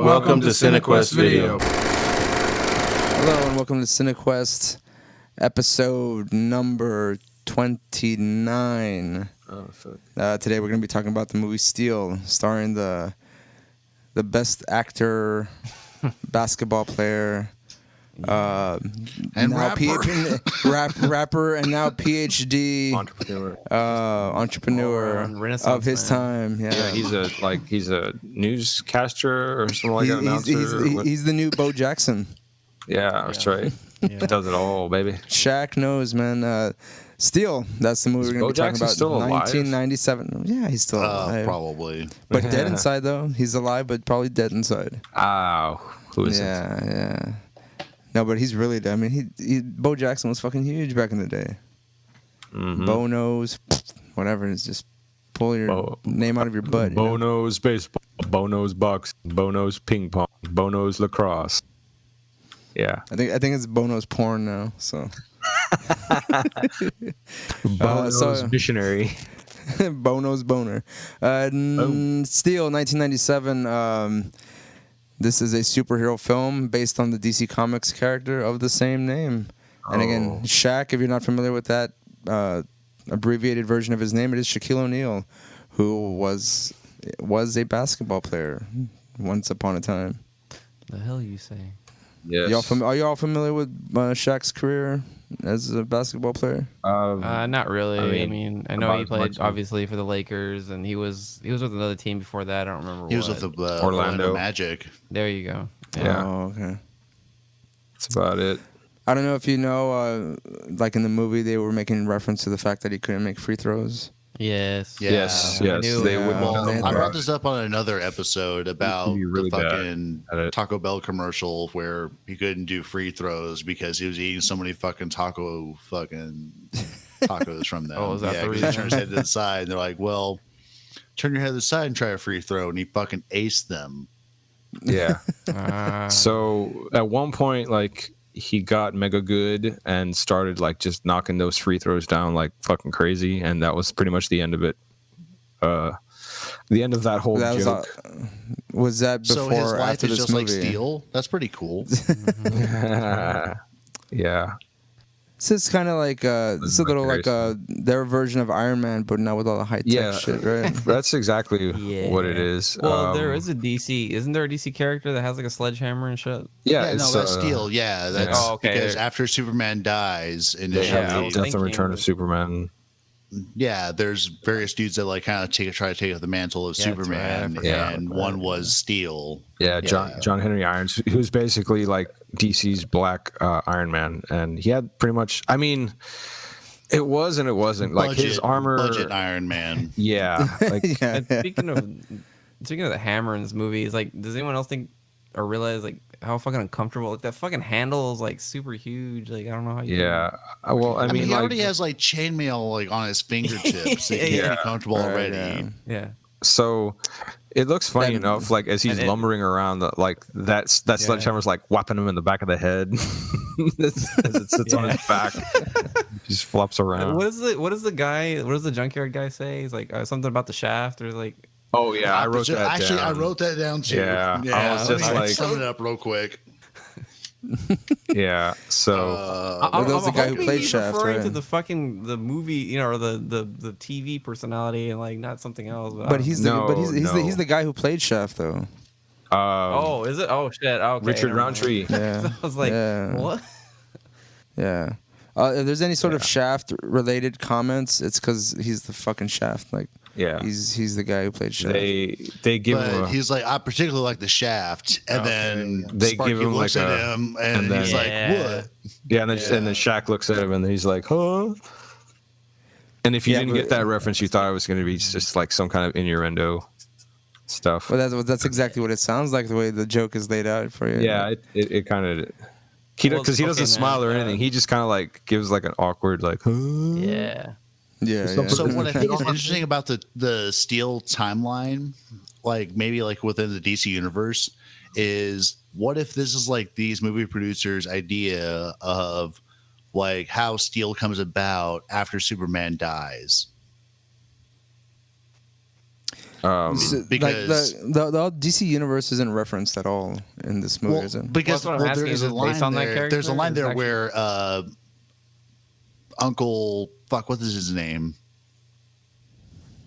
welcome to CineQuest Video. Hello and welcome to CineQuest, episode number 29. Oh, fuck. Today we're going to be talking about the movie Steele, starring the best actor, basketball player, and now rapper, and now PhD entrepreneur of his time. Yeah, he's a newscaster or something like that. He's the new Bo Jackson. Yeah, that's right. He does it all, baby. Shaq knows, man. Steele, that's the movie we're going to be talking about. Still 1997. Yeah, he's still alive. Probably. But dead inside, though. He's alive, but probably dead inside. Who is it? Yeah. No, but he's really dead. I mean, Bo Jackson was fucking huge back in the day. Mm-hmm. Bo knows, whatever. It's just pull your name out of your butt. Bo knows baseball. Bo knows boxing. Bo knows ping pong. Bo knows lacrosse. Yeah. I think it's Bono's porn now, so. Bono's missionary. Bono's boner. Steele, 1997. This is a superhero film based on the DC Comics character of the same name. And again, Shaq, if you're not familiar with that abbreviated version of his name, it is Shaquille O'Neal, who was a basketball player once upon a time. The hell you say? Yes. Are y'all familiar with Shaq's career as a basketball player? Not really. I mean, I know he played much. Obviously for the Lakers, and he was with another team before that. I don't remember. He was with the Orlando Magic. There you go. Yeah. Oh, okay. That's about it. I don't know if you know, like in the movie, they were making reference to the fact that he couldn't make free throws. Yes. Yeah. Yes. They would. I brought this up on another episode about really the fucking Taco Bell commercial where he couldn't do free throws because he was eating so many fucking tacos from them. Is that the he reason? turned his head to the side and they're like, well, turn your head to the side and try a free throw. And he fucking aced them. Yeah. So at one point, like, he got mega good and started like just knocking those free throws down like fucking crazy, and that was pretty much the end of it. The end of that whole joke. Was that before so his or life after is this just movie? like Steele? That's pretty cool. Yeah. This is kind of like this is a little like their version of Iron Man, but not with all the high tech shit, right? That's exactly what it is. Well, there is a DC. Isn't there a DC character that has like a sledgehammer and shit? Yeah, no, that's Steele. Yeah, that's because after Superman dies initially, Death and Return of Superman. Yeah, there's various dudes that like kind of try to take up the mantle of Superman, right, and one was Steele. Yeah, John Henry Irons, who's basically like DC's Black Iron Man, and he had pretty much. I mean, it was and it wasn't like his armor. Budget Iron Man. Yeah, like Speaking of the hammer in this movie, is like, does anyone else think or realize like how fucking uncomfortable like that fucking handle is like super huge? Like I don't know how you. Yeah, well, I mean, he like, already has like chainmail like on his fingertips. So he can't be comfortable already. Yeah. So it looks funny enough, like as he's lumbering around, like that sledgehammer's like whapping him in the back of the head as it sits on his back. He just flops around. What does the junkyard guy say? He's like something about the shaft or like. Oh yeah, I wrote that down. Actually, I wrote that down too. Yeah, I was just like sum it up real quick. Yeah, so that was the guy who played he's Shaft, referring right? to the movie, or the TV personality, and like not something else. But he's the guy who played Shaft, though. Is it? Oh shit! Okay, Richard Roundtree. Yeah, I was like, what? Yeah. If there's any sort of Shaft related comments, it's because he's the fucking Shaft. Like, yeah, he's the guy who played Shaft. They give him. He's like, I particularly like the Shaft, and then they Sparky give him looks like at him, and he's like, what? Yeah, and then Shaq looks at him, and he's like, huh? And if you didn't get that reference, you thought it was going to be just like some kind of innuendo stuff. Well, that's exactly what it sounds like, the way the joke is laid out for you. Yeah, it kind of. Because he doesn't smile or anything. He just kind of like gives like an awkward like, huh? Yeah. So what I think is interesting about the Steele timeline, like maybe like within the DC universe, is what if this is like these movie producers' idea of like how Steele comes about after Superman dies? Because the DC universe isn't referenced at all in this movie, is it? Because Well, that's what I'm there asking, is is a it line based on that there. character? There's a line Or is there it actually- where Uncle what is his name?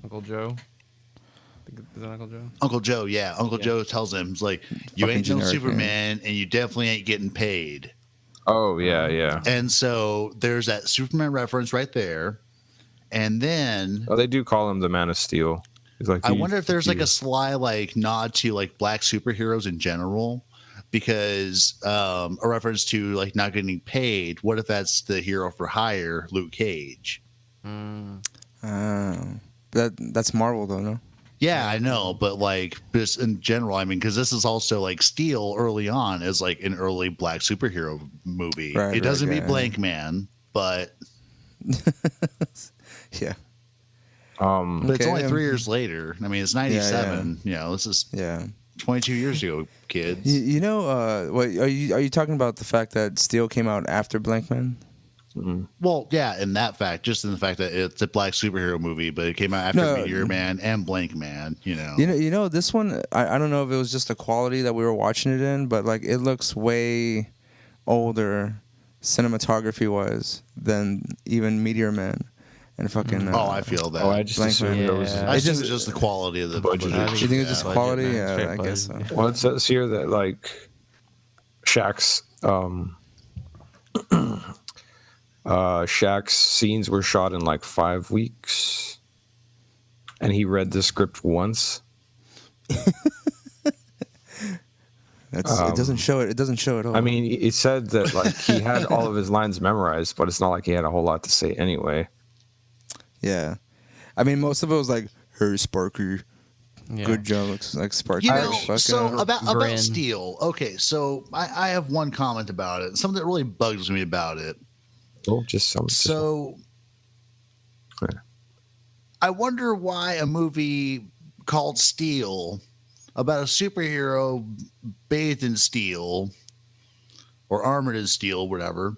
Uncle Joe. Is that Uncle Joe? Uncle Joe, yeah. Uncle Joe tells him, he's like, you Fucking ain't no generic Superman, and you definitely ain't getting paid. Oh yeah. And so there's that Superman reference right there. And then Oh, they do call him the Man of Steel. He's like, I wonder if there's like a sly like nod to like black superheroes in general, because a reference to like not getting paid. What if that's the hero for hire, Luke Cage? That's Marvel though, no? Yeah, I know, but like just in general, I mean, because this is also like Steele early on is like an early black superhero movie. Right, It doesn't right, beat yeah. Blank Man, but Yeah. but it's Okay, only 3 years later. I mean, it's 97. You know, this is Yeah. 22 years ago, kids. You know, what are you talking about the fact that Steel came out after Blankman? Well, yeah, in that fact, just in the fact that it's a black superhero movie, but it came out after No, Meteor Man and Blank Man, you know. You know, this one I don't know if it was just the quality that we were watching it in, but like it looks way older cinematography wise than even Meteor Man and fucking. I feel that. Oh, I just Blank assumed Man. it was. I It's think just- it's just the quality of the Budget. footage. You think it's just budget, quality? man. Yeah, Straight I guess so. budget. Well, it says here that like Shaq's scenes were shot in like 5 weeks, and he read the script once. It doesn't show it. It doesn't show at all. I mean, it said that like he had all of his lines memorized, but it's not like he had a whole lot to say anyway. yeah. I mean, most of it was like, "Hey, Sparky, Yeah. good job." Looks like Sparky. You know, fucking- so about grin. Steel. Okay, so I have one comment about it. Something that really bugs me about it. Oh, just some. So Yeah. I wonder why a movie called Steel about a superhero bathed in steel or armored in steel, whatever,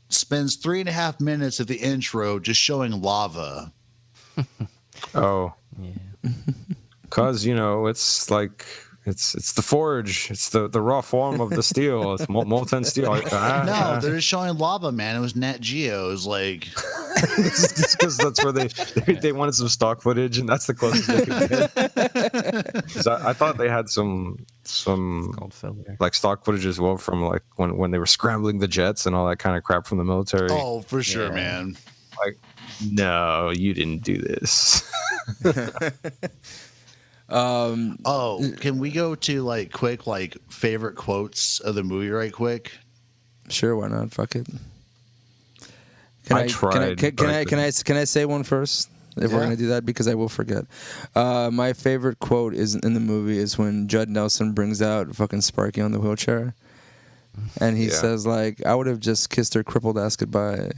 spends 3.5 minutes of the intro just showing lava. Oh, Yeah. cause you know it's like it's the forge. It's the raw form of the steel. It's molten steel. No, they're just showing lava, man. It was Nat Geo. It was like, because that's where they wanted some stock footage, and that's the closest they could get. 'Cause I thought they had some Called filler. like stock footage as well from like when they were scrambling the jets and all that kind of crap from the military. oh, for sure, Yeah. man. Like, no, you didn't do this. Oh, can we go to like quick like favorite quotes of the movie right quick? Sure, why not? Fuck it. I tried, but I Can I say one first? If we're Yeah. gonna do that, because I will forget. My favorite quote is in the movie is when Judd Nelson brings out fucking Sparky on the wheelchair, and he Yeah. says like, "I would have just kissed her crippled ass goodbye."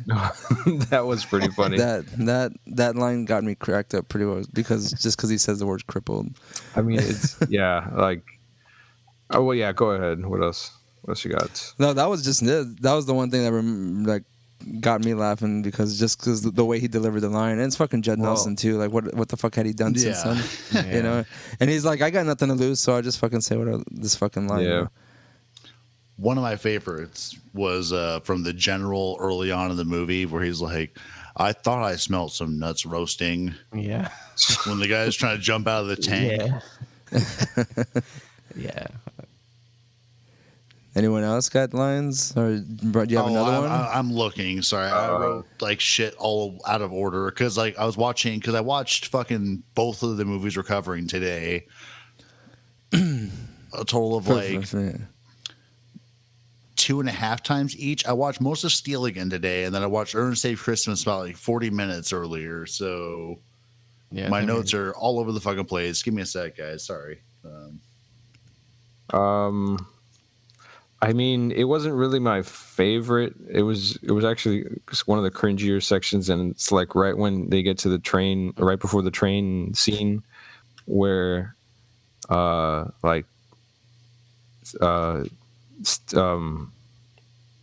That was pretty funny. That line got me cracked up pretty well because he says the word crippled. I mean, it's yeah, like. Oh well, yeah. Go ahead. What else? What else you got? No, that was just it. That was the one thing that like got me laughing because the way he delivered the line, and it's fucking Judd Nelson too. Like what the fuck had he done since then? You know, and he's like, I got nothing to lose, so I just fucking say this fucking line. Yeah. You know? One of my favorites was from the general early on in the movie where he's like, I thought I smelled some nuts roasting Yeah. when the guy's trying to jump out of the tank. Yeah. Yeah. Anyone else got lines, or do you have another one? I'm looking. Sorry, I wrote like shit all out of order because like I watched fucking both of the movies we're covering today. A total of like 2.5 times each. I watched most of Steele again today, and then I watched Earn and Save Christmas about like 40 minutes earlier. So Yeah. my notes are all over the fucking place. Give me a sec, guys. Sorry. I mean, it wasn't really my favorite. It was actually just one of the cringier sections, and it's like right when they get to the train, right before the train scene, where,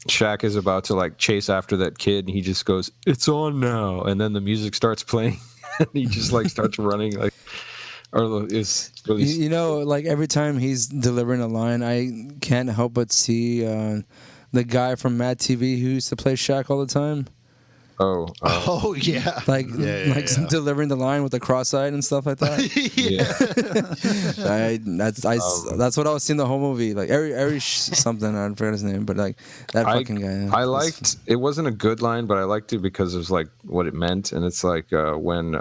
Shaq is about to like chase after that kid, and he just goes, "It's on now," and then the music starts playing, and he just like starts running like. Or is You know, like every time he's delivering a line, I can't help but see the guy from Mad TV who used to play Shaq all the time. Oh yeah, Like yeah. delivering the line with the cross-eyed and stuff like that. That's what I was seeing the whole movie. Like every something, I forgot his name, but like that fucking guy. I liked it. Wasn't a good line, but I liked it because it was like what it meant, and it's like when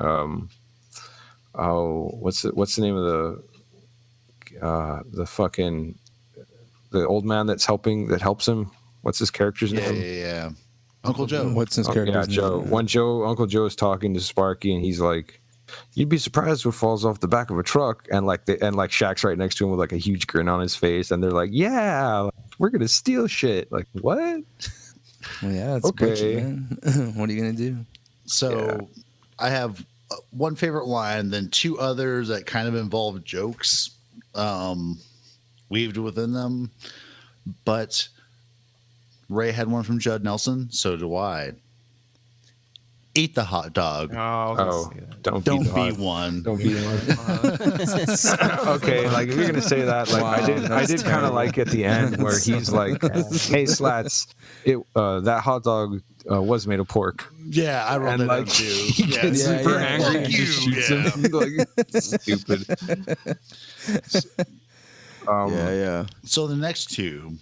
what's the name of the old man that helps him? What's his character's name? Yeah. Uncle Joe. What's his character's name? Joe. When Uncle Joe is talking to Sparky, and he's like, "You'd be surprised what falls off the back of a truck," and Shaq's right next to him with like a huge grin on his face, and they're like, "Yeah, we're gonna steal shit." Like what? Well, yeah, it's okay. Butch, man. What are you gonna do? So, I have one favorite line, then two others that kind of involve jokes weaved within them, but Ray had one from Judd Nelson, so do I. Eat the hot dog. Don't be one. Don't be one. Okay, like if you're gonna say that, like I did kind of like at the end where he's like, "Hey, Slats, that hot dog was made of pork." Yeah, I wrote that down too. He gets super angry and just shoots him. Like, stupid. Yeah. So the next two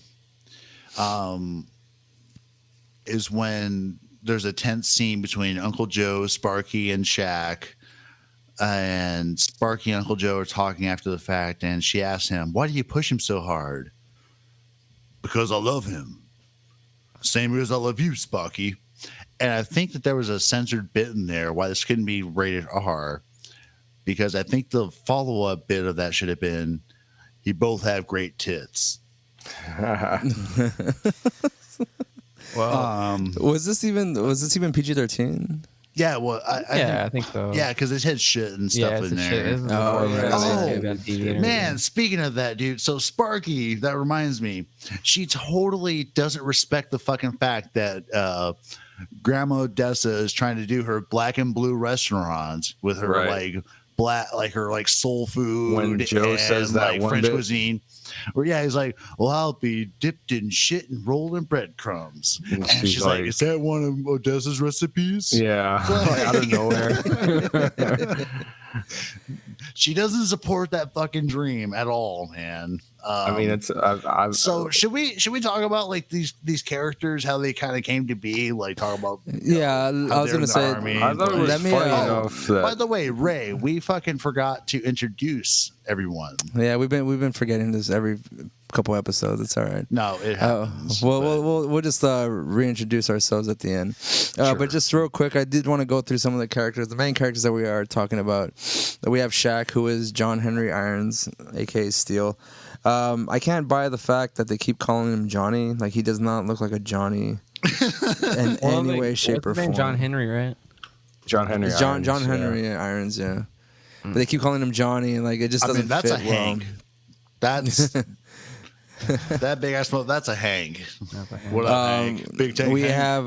is when there's a tense scene between Uncle Joe, Sparky, and Shaq. And Sparky and Uncle Joe are talking after the fact, and she asks him, "Why do you push him so hard?" "Because I love him. Same as I love you, Sparky." And I think that there was a censored bit in there why this couldn't be rated R, because I think the follow-up bit of that should have been, "You both have great tits." Well, was this even PG-13? Yeah, well, I think so. Yeah, because it had shit and stuff in there. Man, speaking of that, dude. So Sparky, that reminds me, she totally doesn't respect the fucking fact that Grandma Odessa is trying to do her black and blue restaurant with her like soul food. When Joe says that like one French bit. cuisine. Or he's like, "Well, I'll be dipped in shit and rolled in breadcrumbs." And she's like, "Is that one of Odessa's recipes?" Yeah, like, out of nowhere. She doesn't support that fucking dream at all, man. I mean, it's so should we talk about like these characters, how they kind of came to be? Like talk about I was gonna say. I thought it was funny enough that, by the way, Ray, we fucking forgot to introduce everyone. Yeah, we've been forgetting this every couple episodes. It's all right. No, it happens. We'll just reintroduce ourselves at the end. Sure. But just real quick, I did want to go through some of the characters, the main characters that we are talking about. We have Shaq, who is John Henry Irons, aka Steele. I can't buy the fact that they keep calling him Johnny. Like he does not look like a Johnny in any way, shape, or form. John Henry, right? John Henry. John Henry Irons, yeah. But they keep calling him Johnny, and like it just doesn't that's fit a well. Hank. That's that big ass smoke. That's a Hank. What up, Hank? Big tank. We Hank. have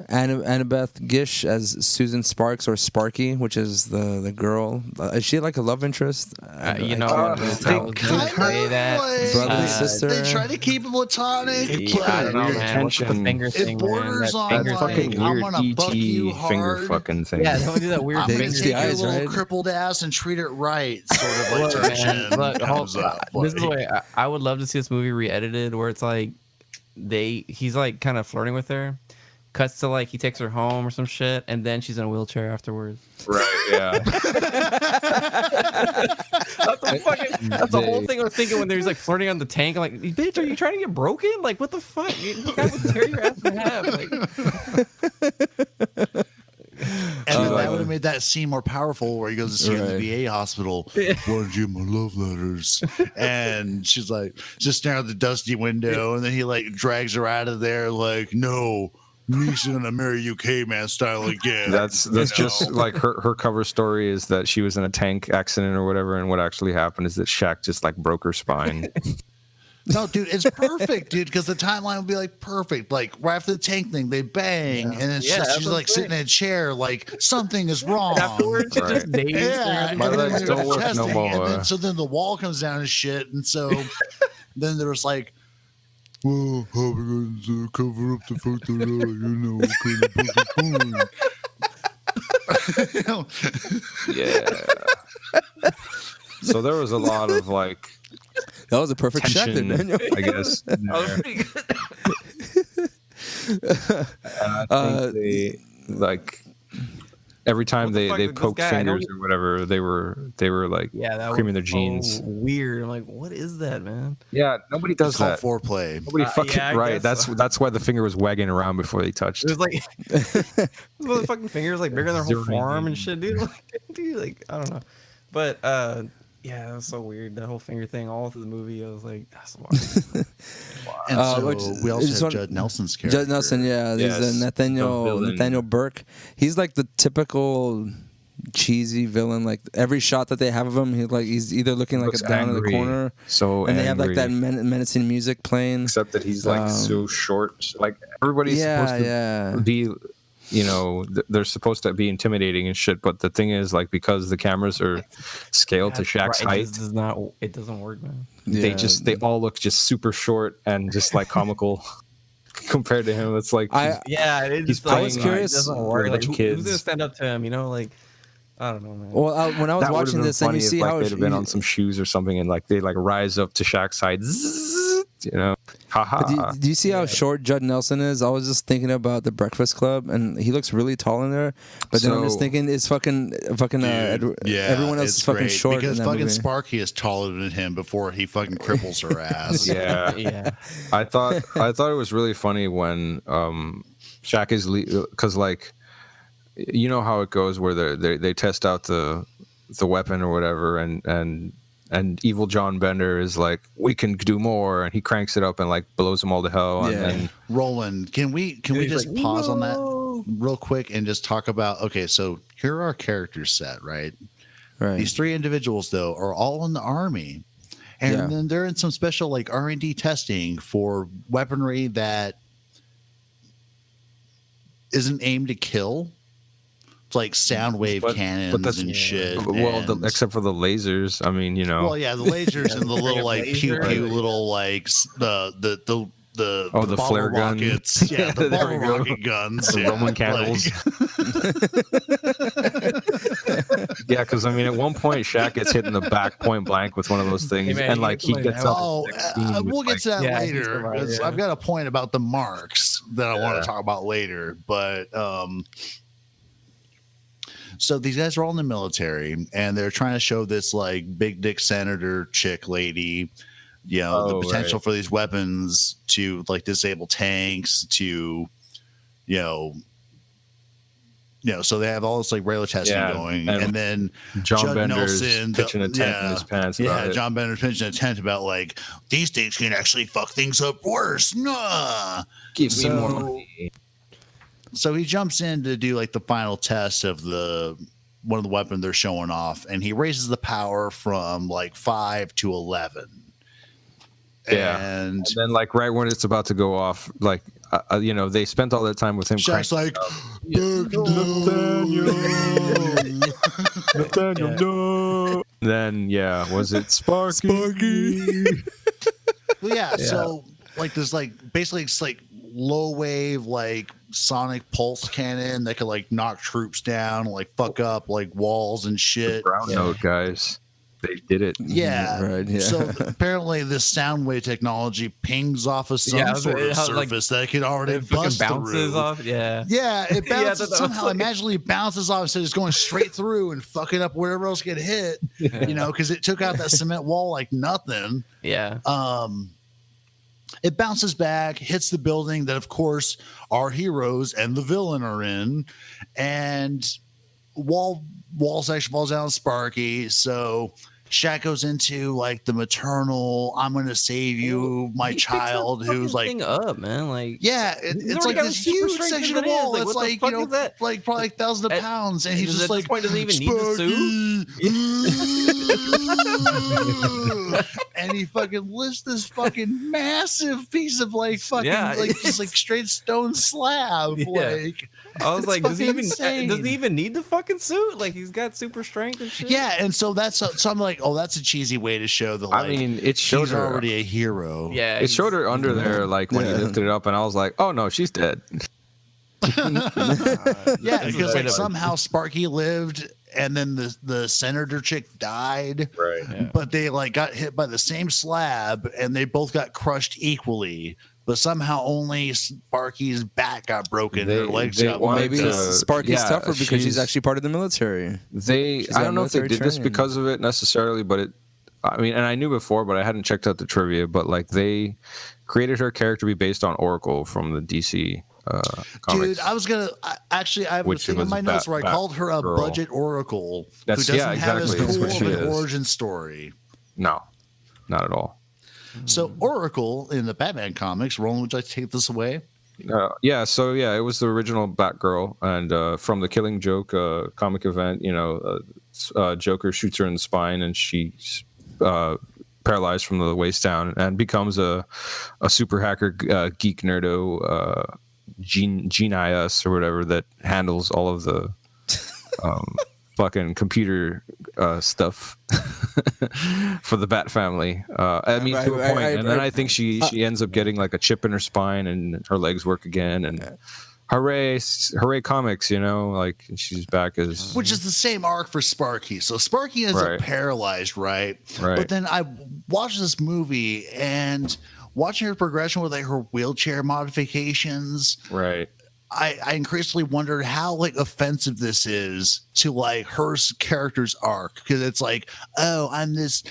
Annabeth Gish as Susan Sparks, or Sparky, which is the girl. Is she like a love interest? You know, brother, sister. They try to keep it platonic. I don't know, man. What's with the finger thing, It borders on that like, fucking I'm weird gonna fuck you ET finger hard. fucking thing. Yeah, don't do that weird I'm gonna finger take the your eyes, little right? crippled ass and treat it right, sort of like Look, tension man, look, comes up. This is the way I would love to see this movie re-edited, where it's like he's like kind of flirting with her. Cuts to like he takes her home or some shit, and then she's in a wheelchair afterwards. Right, yeah. That's the whole thing I was thinking when they was like flirting on the tank. I'm like, bitch, are you trying to get broken? Like, what the fuck? You guys would tear your ass in half. Like, And then that would have made that scene more powerful, where he goes to see her in the VA hospital. Why did you my love letters? And she's like, just staring out the dusty window, and then he like drags her out of there, like, no. Me's gonna marry you caveman style again. That's just like her cover story is that she was in a tank accident or whatever, and what actually happened is that Shaq just like broke her spine. No, dude, it's perfect, dude, because the timeline would be like perfect. Like right after the tank thing, they bang, and then she's like sitting in a chair, like something is wrong. Afterwards, she just dazed. Yeah, My legs don't work no testing, more. and then, so then the wall comes down and shit, and so then there was like, well, how are we going to cover up the fact that Yeah. So there was a lot of like That was a perfect Shaq there, tension, Daniel. I guess. in That was there. pretty good. And I think they like every time What the they fuck did this poked guy- I know fingers or whatever, they were like Yeah, that creaming their was jeans. so weird. I'm like, what is that, man? Yeah, nobody does it's called that. foreplay. Nobody fucking yeah, I right. guess so. That's why the finger was wagging around before they touched. It was like the fucking fingers like bigger than their whole Zeroing forearm and in. shit, dude. Like, dude, like I don't know, but yeah, that was so weird. That whole finger thing all through the movie. I was like, that's wild. And so which- we also just have one- Judd Nelson's character. Judd Nelson, yeah, there's Yes, the Nathaniel villain. Burke. He's like the typical cheesy villain. Like every shot that they have of him, he's either looking like Looks down in the angry. corner, So and they have like that angry. menacing music playing. Except that he's like so short. Like everybody's supposed to be, you know, they're supposed to be intimidating and shit. But the thing is, like, because the cameras are scaled to Shaq's Right, height, It just does not. It doesn't work, man. they all look just super short and just like comical compared to him. It's like Yeah, it he's just, like, playing, I was curious, It doesn't work. rich Like, who's kids. gonna stand up to him? You know, like I don't know, man. Well, when I was that would've watching been this, and funny you if, see like, how they'd have been on some shoes or something, and like they like rise up to Shaq's height, zzz, you know, haha. do you see how short Judd Nelson is? I was just thinking about The Breakfast Club, and he looks really tall in there. But then I'm just So- thinking, it's fucking everyone else it's is fucking great, short because in that fucking movie. Sparky is taller than him before he fucking cripples her ass. Yeah. Yeah, I thought it was really funny when Shaq is because like you know how it goes where they test out the weapon or whatever and evil John Bender is like, we can do more, and he cranks it up and like blows them all to hell. And then Roland, can we just like, pause on that "No." real quick and just talk about, okay, so here are our characters set, right? Right. These three individuals though are all in the army, and Yeah. then they're in some special like R&D testing for weaponry that isn't aimed to kill. It's like sound wave cannons that's- and shit. well, and- except for the lasers. I mean, you know. well, yeah, the lasers and the little like pew laser. pew little like the the bottle flare gun. rockets. Yeah, the There bottle we go. rocket guns. The yeah, Roman candles. Yeah, because I mean, at one point, Shaq gets hit in the back point blank with one of those things, Hey, man, and he like hit he somebody gets in the up. Oh, at 16 with, we'll get like, to that Yeah, he's later. right, 'Cause yeah. I've got a point about the marks that I want to talk about later. But so these guys are all in the military, and they're trying to show this like big dick senator chick lady, you know, the potential for these weapons to like disable tanks, to so they have all this like regular testing going, and then John Judd Bender's Nelson, pitching a tent in his pants. Yeah, about it. John Bender's pitching a tent about like these things can actually fuck things up worse. Nah. Give me more money. So he jumps in to do like the final test of one of the weapons they're showing off, and he raises the power from like 5 to 11. Yeah, and then like right when it's about to go off, like you know, they spent all that time with him. Shaq's like, Nathaniel, no. Then was it Sparky? well, yeah. So like there's like basically it's like low wave like sonic pulse cannon that could like knock troops down, like fuck up like walls and shit. Brown note guys, they did it. Yeah. Right, yeah. So apparently this sound wave technology pings off of some sort of surface that could already it fucking bust bounces through. off. Yeah. Yeah, it bounces that was somehow. like- Magically bounces off instead of just going straight through and fucking up wherever else get hit. You know, because it took out that cement wall like nothing. Yeah. It bounces back, hits the building that, of course, our heroes and the villain are in, and wall section falls down on Sparky. So Shaq goes into like the maternal, I'm going to save you, my He picks child, that who's fucking like, thing up, man. Like, yeah, he's it's already like got this super huge strength section as of it is. wall. Like, It's what the like, you fuck know, is that? like probably like thousands of At- pounds, and he's at just this like, point, doesn't he even need the suit? Sparky. and he fucking lifts this fucking massive piece of like fucking like just like straight stone slab. Like I was like, does he insane. even need the fucking suit? Like he's got super strength and shit. Yeah, and so I'm like, oh, that's a cheesy way to show the. Like, I mean, it showed she's her already a hero. Yeah, It showed her under there, like when he lifted it up, and I was like, oh no, she's dead. Yeah, because like somehow Sparky lived, and then the senator chick died. Right. Yeah. But they like got hit by the same slab, and they both got crushed equally. But somehow only Sparky's back got broken. Her legs got maybe Sparky's tougher because she's actually part of the military. I don't know if they did this because of it necessarily, but I mean, and I knew before, but I hadn't checked out the trivia. But like they created her character to be based on Oracle from the DC comics. Dude, I was gonna I have a thing in my notes where I called her a budget Oracle who doesn't have as cool of an origin story. No, not at all. So Oracle in the Batman comics, Roland, would you like to take this away? So it was the original Batgirl, and from the Killing Joke comic event, Joker shoots her in the spine, and she's paralyzed from the waist down, and becomes a super hacker geek nerdo genius or whatever that handles all of the fucking computer stuff for the Bat family. I mean, to a point. And then I think she ends up getting like a chip in her spine, and her legs work again. And hooray comics, like she's back as. Which is the same arc for Sparky. So Sparky ends up paralyzed, right? But then I watched this movie and watching her progression with like her wheelchair modifications. Right. I increasingly wondered how like offensive this is to like her character's arc, because it's like, oh, I'm this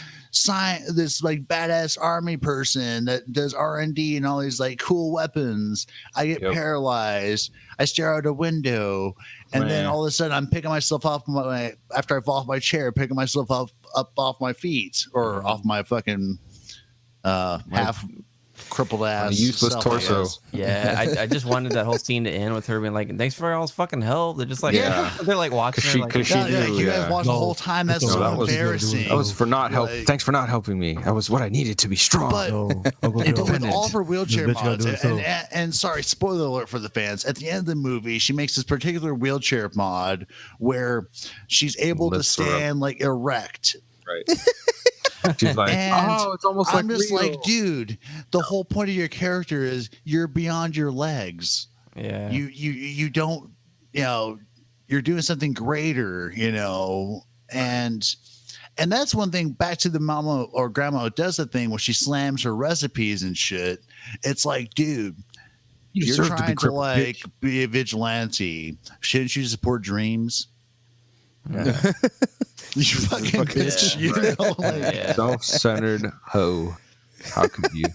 like badass army person that does R&D and all these like cool weapons. I get paralyzed. I stare out a window, and then all of a sudden I'm picking myself off after I fall off my chair, picking myself up off my feet or off my fucking half crippled ass, useless torso. Yeah, I just wanted that whole scene to end with her being like, "Thanks for y'all's fucking help." They're just like, they're like watching her. Like, you guys watched the whole time. That's so embarrassing. That was for not help. Thanks for not helping me. That was what I needed to be strong. But with all for wheelchair mods, and sorry, spoiler alert for the fans. At the end of the movie, she makes this particular wheelchair mod where she's able to stand like erect. Right. She's like, it's almost like I'm just real. like, dude, the whole point of your character is you're beyond your legs. Yeah. You don't, you're doing something greater, and that's one thing. Back to the mama or grandma who does the thing where she slams her recipes and shit. It's like, dude, you're trying to like be a vigilante. Shouldn't you support dreams? Yeah. You fucking bitch, self-centered hoe. How could you?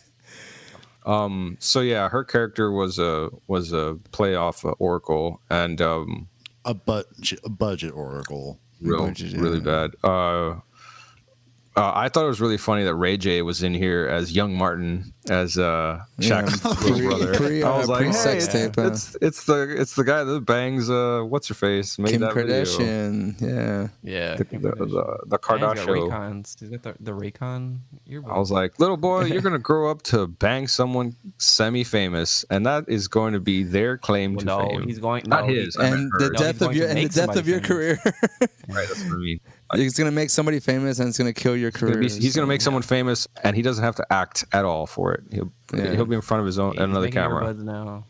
So yeah, her character was a play off Oracle, and a budget Oracle, really bad. I thought it was really funny that Ray J was in here as young Martin, as Shaq's little brother. I was like, sex tape. It's the guy that bangs what's her face? Made Kim that Kardashian. Video. Yeah. The Kardashian. He's got the Raycon earbuds. I was like, little boy, you're gonna grow up to bang someone semi-famous, and that is going to be their claim to fame. He's going not his. And the death of your career. Right, that's what I mean. He's gonna make somebody famous, and it's gonna kill your career. He's gonna make someone famous, and he doesn't have to act at all for it. He'll be in front of his own another camera. Now.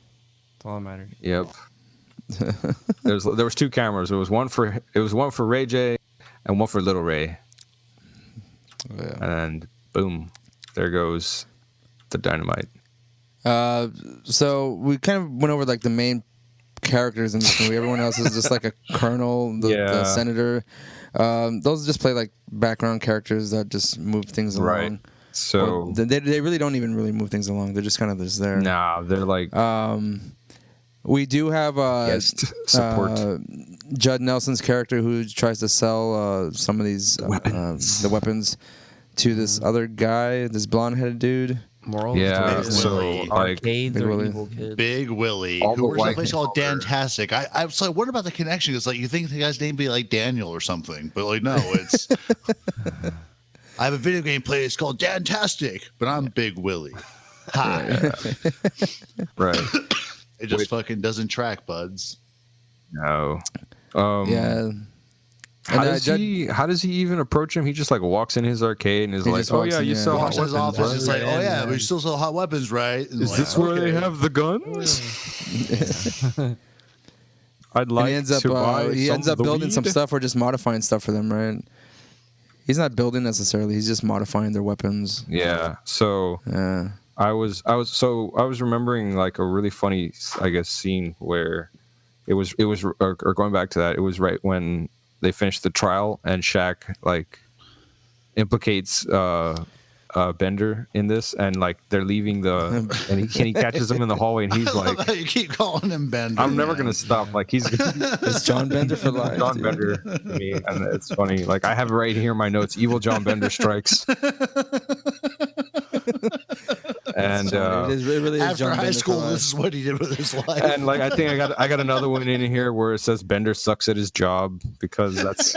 That's all that matters. Yep. there was two cameras. It was one for Ray J, and one for Little Ray. Yeah. And boom, there goes the dynamite. So we kind of went over like the main characters in this movie. Everyone else is just like a colonel, the senator. Those just play like background characters that just move things along. Right. So they really don't even really move things along. They're just kind of just there. Nah, they're like. We do have guest support. Judd Nelson's character who tries to sell some of these weapons. The weapons to this other guy, this blonde-headed dude. Morals. Yeah, Big so Willie. like Arcades Big are Willie. evil kids. Big Willie, All who the works at a white place called people are- Dantastic. I was like, what about the connection? It's like you think the guy's name be like Daniel or something, but like no, it's. I have a video game place called Dantastic, but I'm Big Willie. Hi. right. It just fucking doesn't track, buds. No. Yeah. How And, does he even approach him? He just like walks in his arcade and is He like, just "Oh walks yeah, in, you yeah. sell hot Walks in his weapons, office, right? it's like, oh yeah, Yeah. but you still sell hot weapons, right? And Is like, this where they okay. have the guns? I'd And like he ends up to buy he ends up the building some weed. stuff or just modifying stuff for them, right? He's not building necessarily. He's just modifying their weapons. Yeah. So Yeah. I was remembering like a really funny, I guess, scene where it was or going back to that, it was right when they finished the trial and Shaq like implicates Bender in this, and like they're leaving and he catches him in the hallway and he's I love like, how you keep calling him Bender. I'm never man. gonna stop. Like he's It's John Bender for life. John dude. Bender to me, and it's funny. Like I have it right here in my notes. Evil John Bender strikes. And it really is After John high Bender school, for life. this is what he did with his life. and like I think I got another one in here where it says Bender sucks at his job because that's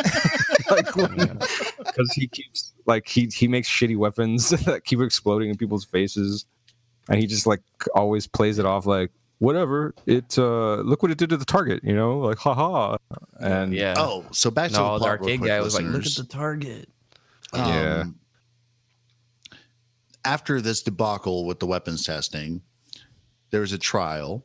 like because he keeps like he makes shitty weapons that keep exploding in people's faces, and he just like always plays it off like whatever it look what it did to the target, you know, like haha. And Yeah. Oh, so back to No, the the plot real arcade quick, guy was like, "Look at listeners. the target." Yeah. After this debacle with the weapons testing, there was a trial.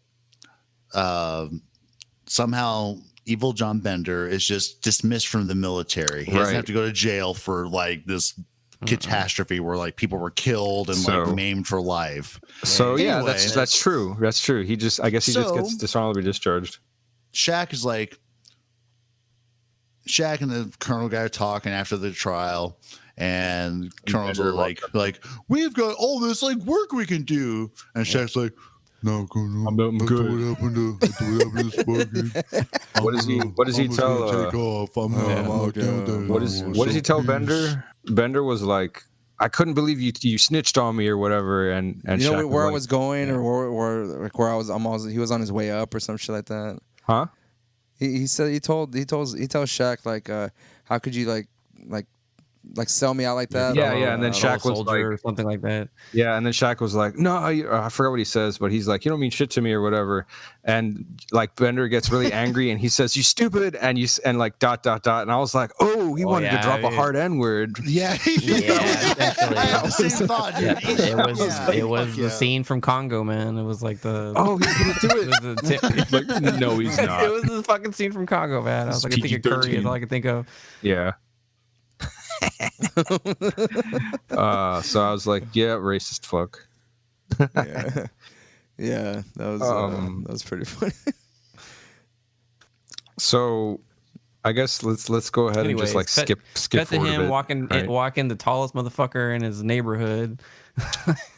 Somehow, evil John Bender is just dismissed from the military. He doesn't Right. have to go to jail for like this catastrophe where like people were killed and So- like maimed for life. So yeah, Anyway. that's true. That's true. He just just gets dishonorably discharged. Shaq is like, Shaq and the Colonel guy are talking after the trial, and Colonel's Bender like, we've got all this like work we can do, and Shaq's like, no, Colonel, I'm that's good. What happened to this fucking? What does he tell? Take off. I'm out there. What does he tell Bender? Bender was like, I couldn't believe you snitched on me or whatever, and You know Shaq where I like, was going, or where I was. He was on his way up, or some shit like that. huh? He tells Shaq like, how could you like sell me out like that? Yeah, yeah, and then Fellow Shaq was soldier like- or something like that. Yeah, and then Shaq was like, "No, I forgot what he says, but he's like, you don't mean shit to me or whatever." And like Bender gets really angry, and he says, "You stupid," and like ... And I was like, "Oh, he wanted to yeah, drop a yeah. hard N word." Yeah, essentially. I had the same thought, dude. It was the scene from Congo, man. It was like the Oh, he's gonna do it. it. Like, no, he's not. It was the fucking scene from Congo, man. I was like, I think of Curry is PG-13. all I could think of. Yeah. So I was like, yeah, racist fuck. Yeah, yeah, that was pretty funny. So I guess let's go ahead and just like Anyways, skip cut to forward a him bit, right? walking the tallest motherfucker in his neighborhood.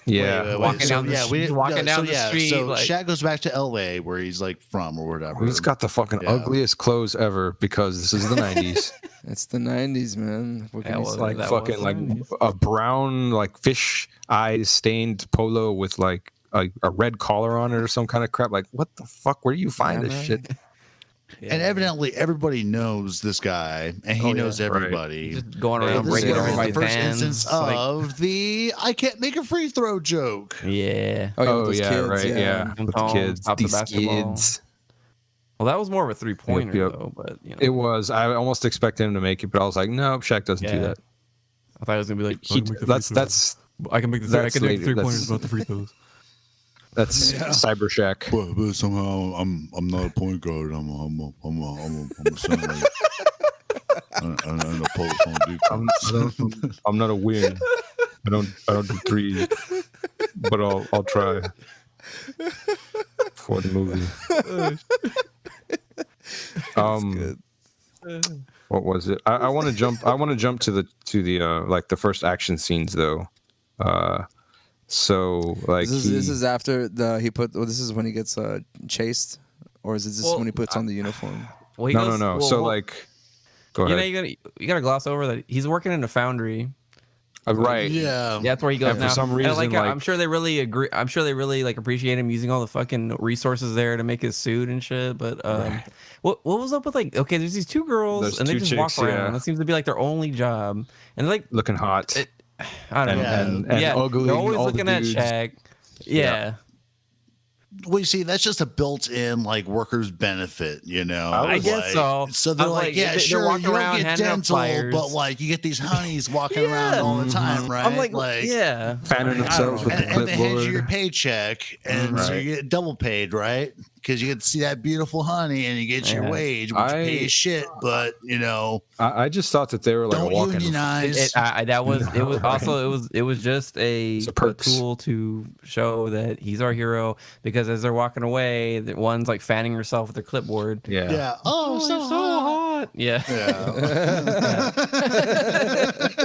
Yeah. Walking down the street, So like- Shaq goes back to L.A. where he's like from or whatever. He's got the fucking Yeah. ugliest clothes ever because this is the 90s. It's the '90s, man. What can Yeah, you well, say? Like that fucking was like the 90s. a brown like fish eyes stained polo with like a red collar on it or some kind of crap. Like what the fuck? Where do you find Yeah, this man. shit? And evidently everybody knows this guy, and he Oh, knows yeah. Right. everybody. Just going Yeah, around this is breaking the everybody's the first hands. instance like- of the I can't make a free throw joke. yeah. Oh, yeah, Oh with those yeah, kids, right, yeah. Them With the tall, kids, top the these basketball. kids. Well, that was more of a 3-pointer Yep. though, but you know, It was. I almost expected him to make it, but I was like, no, Shaq doesn't do Yeah. that. I thought it was gonna be like That's I can make the that's later. 3-pointers about the free throws. that's Cyber Shaq. But somehow I'm not a point guard. I'm a center. and a post on defense. I'm not a wing. I don't do threes, but I'll try for the movie. What was it? I want to jump. I want to jump to the like the first action scenes though. So like This is after this is when he gets chased, or is it just Well, when he puts on the uniform? Well, he no. goes- well, So well, like, go you ahead. know, you gotta gloss over that he's working in a foundry, Right. Yeah. That's where he goes And now. for some And, reason, like, I'm sure they really agree. I'm sure they really like appreciate him using all the fucking resources there to make his suit and shit. But what was up with like? Okay, there's these two girls There's and they two just chicks, walk around. yeah. That seems to be like their only job. And like, looking hot. I don't know. And ugly. They're always all looking the at dudes. Shaq. Yeah. Well, you see, that's just a built-in like workers' benefit, you know. I guess like, so. So they're I'm like, like, yeah, they're sure, walking you don't around get handing out dental, flyers. but like you get these honeys walking around all the time, right? I'm like, yeah. Fanning I don't themselves know. with the And they hand you your clipboard. paycheck, and so you get double paid, right? Because you get to see that beautiful honey, and you get your Yeah. wage, which pays shit. But you know, I just thought that they were like don't a walking. unionize. It was just a perks. tool to show that he's our hero, because as they're walking away, the one's like fanning herself with her clipboard. Yeah. Yeah. Oh, It's so hot. Yeah.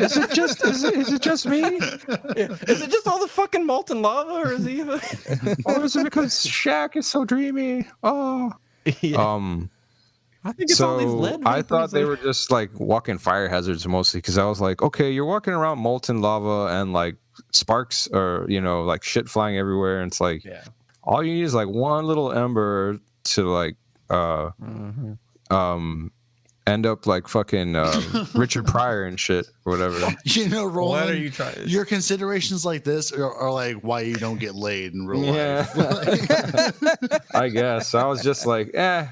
Is it just me? Is it just all the fucking molten lava, or is he? Or is it because Shaq is so dreamy? Oh. Yeah. I think it's all these So lead. I thought vapors they that- were just like walking fire hazards mostly, because I was like, okay, you're walking around molten lava and like sparks or like shit flying everywhere, and it's like all you need is like one little ember to like end up like fucking Richard Pryor and shit or whatever. You know, Roland, What are you trying? your considerations like this are like why you don't get laid in real Yeah. life. I guess I was just like, I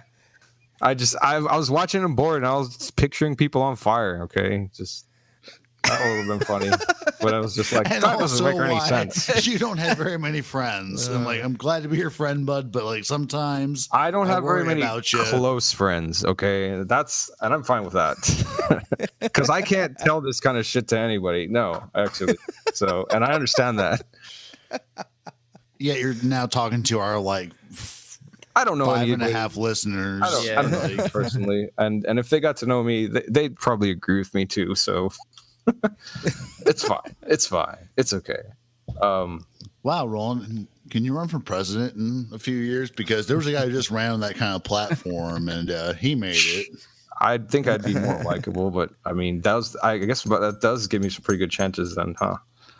was watching him bored and I was picturing people on fire. Okay, just that would have been funny, but I was just like, And that doesn't also make any why sense. you don't have very many friends, and like I'm glad to be your friend, bud, but like sometimes I don't have very worry many about you. close friends. Okay, and I'm fine with that because I can't tell this kind of shit to anybody. No, actually. So, and I understand that. Yeah, you're now talking to our like I don't know 5.5 anybody. listeners. I don't know anybody personally, and if they got to know me, they'd probably agree with me too. So it's fine. It's fine. It's okay. Wow, Roland, can you run for president in a few years? Because there was a guy who just ran on that kind of platform, and he made it. I think I'd be more likable, but I mean, I guess, but that does give me some pretty good chances then, huh?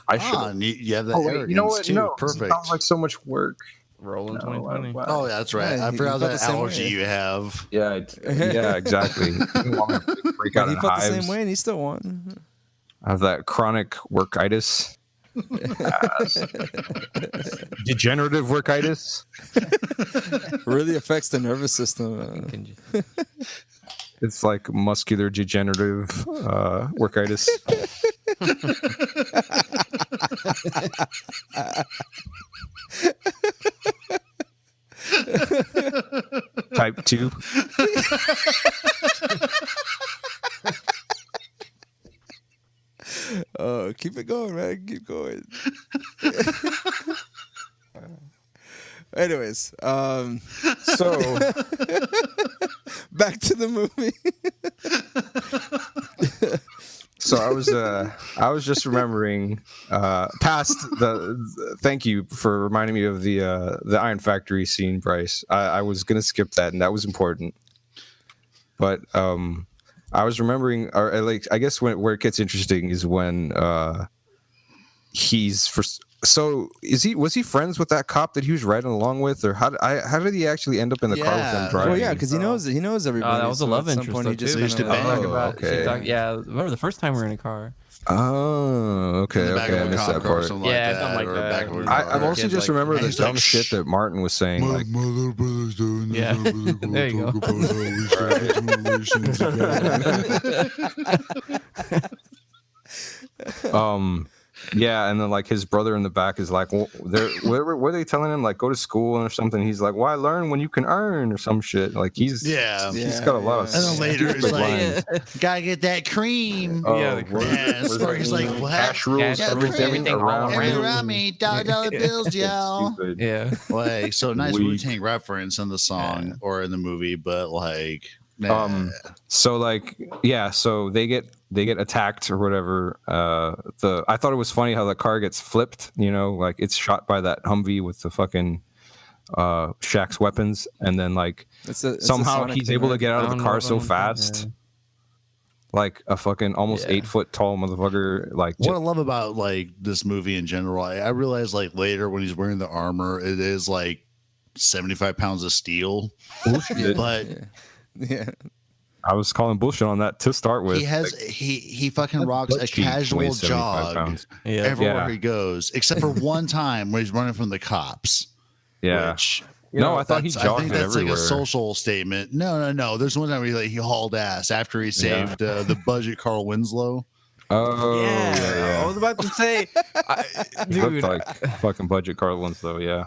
I should. And you have that Oh, wait, arrogance you know what? too. No, Perfect. It sounds like so much work. Rolling 2020. Oh, yeah, that's right. Yeah, I he forgot felt that the same allergy way. you have. Yeah, exactly. You want me to break out He in felt the hives. same way, and he still won. I have that chronic workitis. Degenerative workitis. Really affects the nervous system. Can you- It's like muscular degenerative workitis. Type 2. Oh, keep it going, man. Keep going. Anyways, So back to the movie. So I was just remembering past the. Thank you for reminding me of the Iron Factory scene, Bryce. I was gonna skip that, and that was important. But I was remembering, or like I guess where it gets interesting is when he's for. So was he friends with that cop that he was riding along with, or how did he actually end up in the car with Yeah. them driving? Well, yeah, because he knows everybody. that was a so love at some interest. point Though, he just too. used to Kinda bang. talk about- Okay. she talked- yeah, remember the first time we were in a car? Oh, okay, In the back okay, I of a missed cop that car or part. something Yeah, like that. something like or that. back of a I car. mostly Kids just like- remember the he's like, dumb shit that Martin was saying. Like, my little brother's doing this. Yeah. I'm really gonna There you talk go. about how we should have relations. yeah, and then like his brother in the back is like, well, were they telling him like go to school or something? He's like, why learn when you can earn or some shit? Like he's Yeah. got a lot of. And then later it's stupid like, lines. gotta get that cream. Oh, Yeah, the what is it? Yeah, What is Sparky's it? like, what? Cash rules, Cash rules, everything everything all around Everything you. around me, dollar bills, y'all. Stupid. Yeah. Like, so nice Weak. Wu-Tang reference in the song or in the movie, but like, nah. So like, yeah, so they get attacked or whatever. I thought it was funny how the car gets flipped. Like it's shot by that Humvee with the fucking Shaq's weapons, and then like It's a somehow Sonic he's thing, able to right? get out of the I don't car know so about fast. yeah. like a fucking almost 8-foot tall motherfucker. Like what I love about like this movie in general, I realize like later when he's wearing the armor, it is like 75 pounds of steel. bullshit. But Yeah. I was calling bullshit on that to start with. he has he fucking rocks a casual jog everywhere he goes, except for one time where he's running from the cops. Yeah. Which, I thought he jogged I think that's everywhere. like a social statement. No. There's one time he hauled ass after he saved the budget Carl Winslow. Oh, yeah. I was about to say, dude, like fucking budget Carl Winslow. Yeah.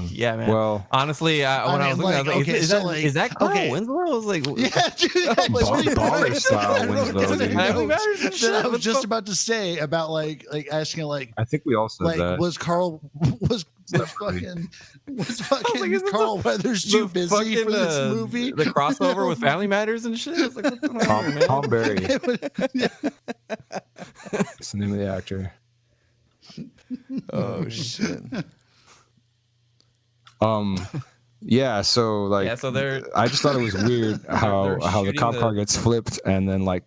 Yeah, man. Well, honestly, when I was looking, I was like, is that Carl Winslow? I was like, yeah, dude, baller style Winslow. Dude. I was just about to say about like asking like I think we all said that. Was Carl Carl Weathers too busy for this movie? The crossover with Family Matters and shit. I was like, what's going on, man? Tom Berry. That's the name of the actor. Oh shit. Yeah, so like so they're I just thought it was weird how the cop car gets flipped and then like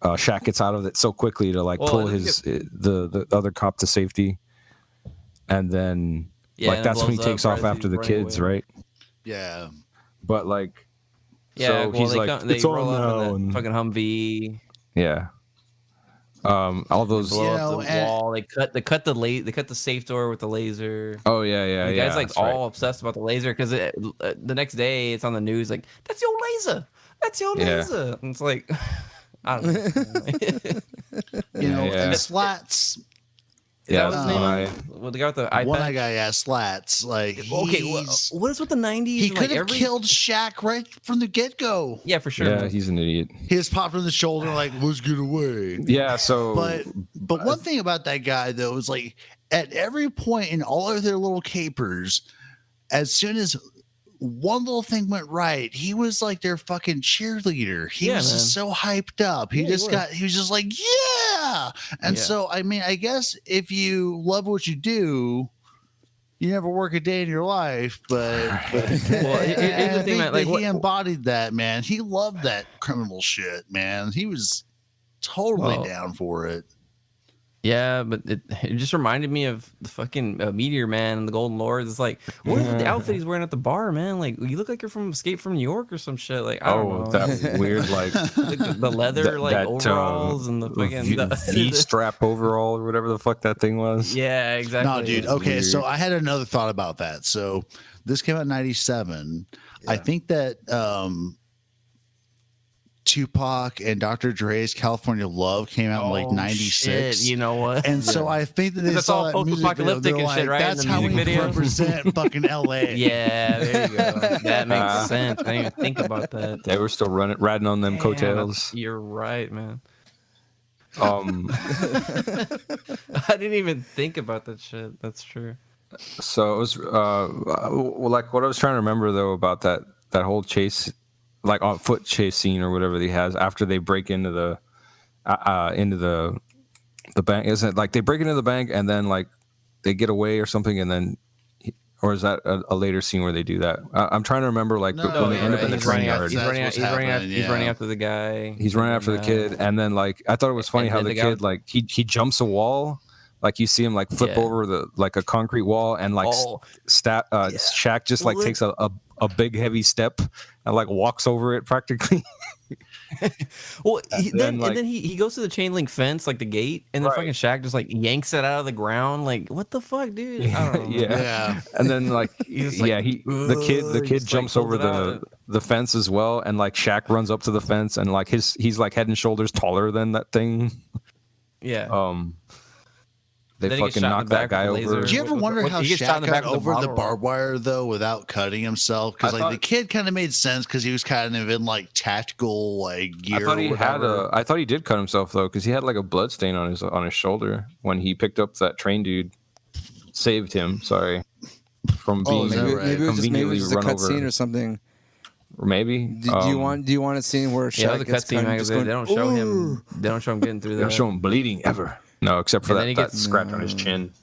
Shaq gets out of it so quickly to like pull the other cop to safety, and then like that's when he takes off after the kids, right? Yeah, but like so he's like it's roll on up now in the fucking Humvee. Yeah. All those blow up the wall. They cut the safe door with the laser. Oh yeah. The guy's like all obsessed about the laser because the next day it's on the news like that's your laser. And it's like I don't know. And Slats. Yeah, the guy with the iPad. One guy Slats. Like, okay, what is with the 90s? He could have killed Shaq right from the get go. Yeah, for sure. Yeah, he's an idiot. He just popped on the shoulder like, let's get away. Yeah, so but one thing about that guy though is like at every point in all of their little capers, as soon as one little thing went right, he was like their fucking cheerleader. He was just so hyped up. He was just like, yeah. And so, I mean, I guess if you love what you do, you never work a day in your life. But I think that he embodied that, man. He loved that criminal shit, man. He was totally down for it. Yeah, but it just reminded me of the fucking Meteor Man and the Golden Lords. It's like, what is the outfit he's wearing at the bar, man? Like, you look like you're from Escape from New York or some shit. Like, I don't know. That's weird. Like the leather, overalls and the fucking V-strap overall or whatever the fuck that thing was. Yeah, exactly. No, dude. Okay, so I had another thought about that. So this came out in '97. Yeah. I think that Tupac and Dr. Dre's California Love came out in like '96. You know what? And so I think that they saw that music video. They're like, right? That's how we represent fucking LA. Yeah, there you go. That makes sense. I didn't even think about that. They were still riding on them coattails. You're right, man. I didn't even think about that shit. That's true. So it was like what I was trying to remember though about that whole chase, like on foot chase scene or whatever he has after they break into the bank. Isn't it like they break into the bank and then like they get away or something, and then or is that a later scene where they do that? I'm trying to remember like when they end up in the train yard. He's running after the guy. He's running after the kid, and then like I thought it was funny how the kid like he jumps a wall. Like you see him like flip over a concrete wall, and like Shaq just like takes a big heavy step and like walks over it practically. Well, and then he goes to the chain link fence, like the gate, and then fucking Shaq just like yanks it out of the ground. Like, what the fuck, dude? I don't know. Yeah. And then like the kid jumps over the fence as well, and like Shaq runs up to the fence, and like he's like head and shoulders taller than that thing. Yeah. They fucking knocked that guy over. Do you ever wonder how Shaq got over the barbed wire though without cutting himself? Because like the kid kind of made sense because he was kind of in like tactical like gear. I thought he did cut himself though because he had like a blood stain on his shoulder when he picked up that train dude. Saved him. Sorry, from being maybe it was a cut scene or something. Or maybe. Do you want a scene where Shaq gets cut scene? They don't show him. They don't show him getting through. They don't show him bleeding ever. No, except for that scratch on his chin.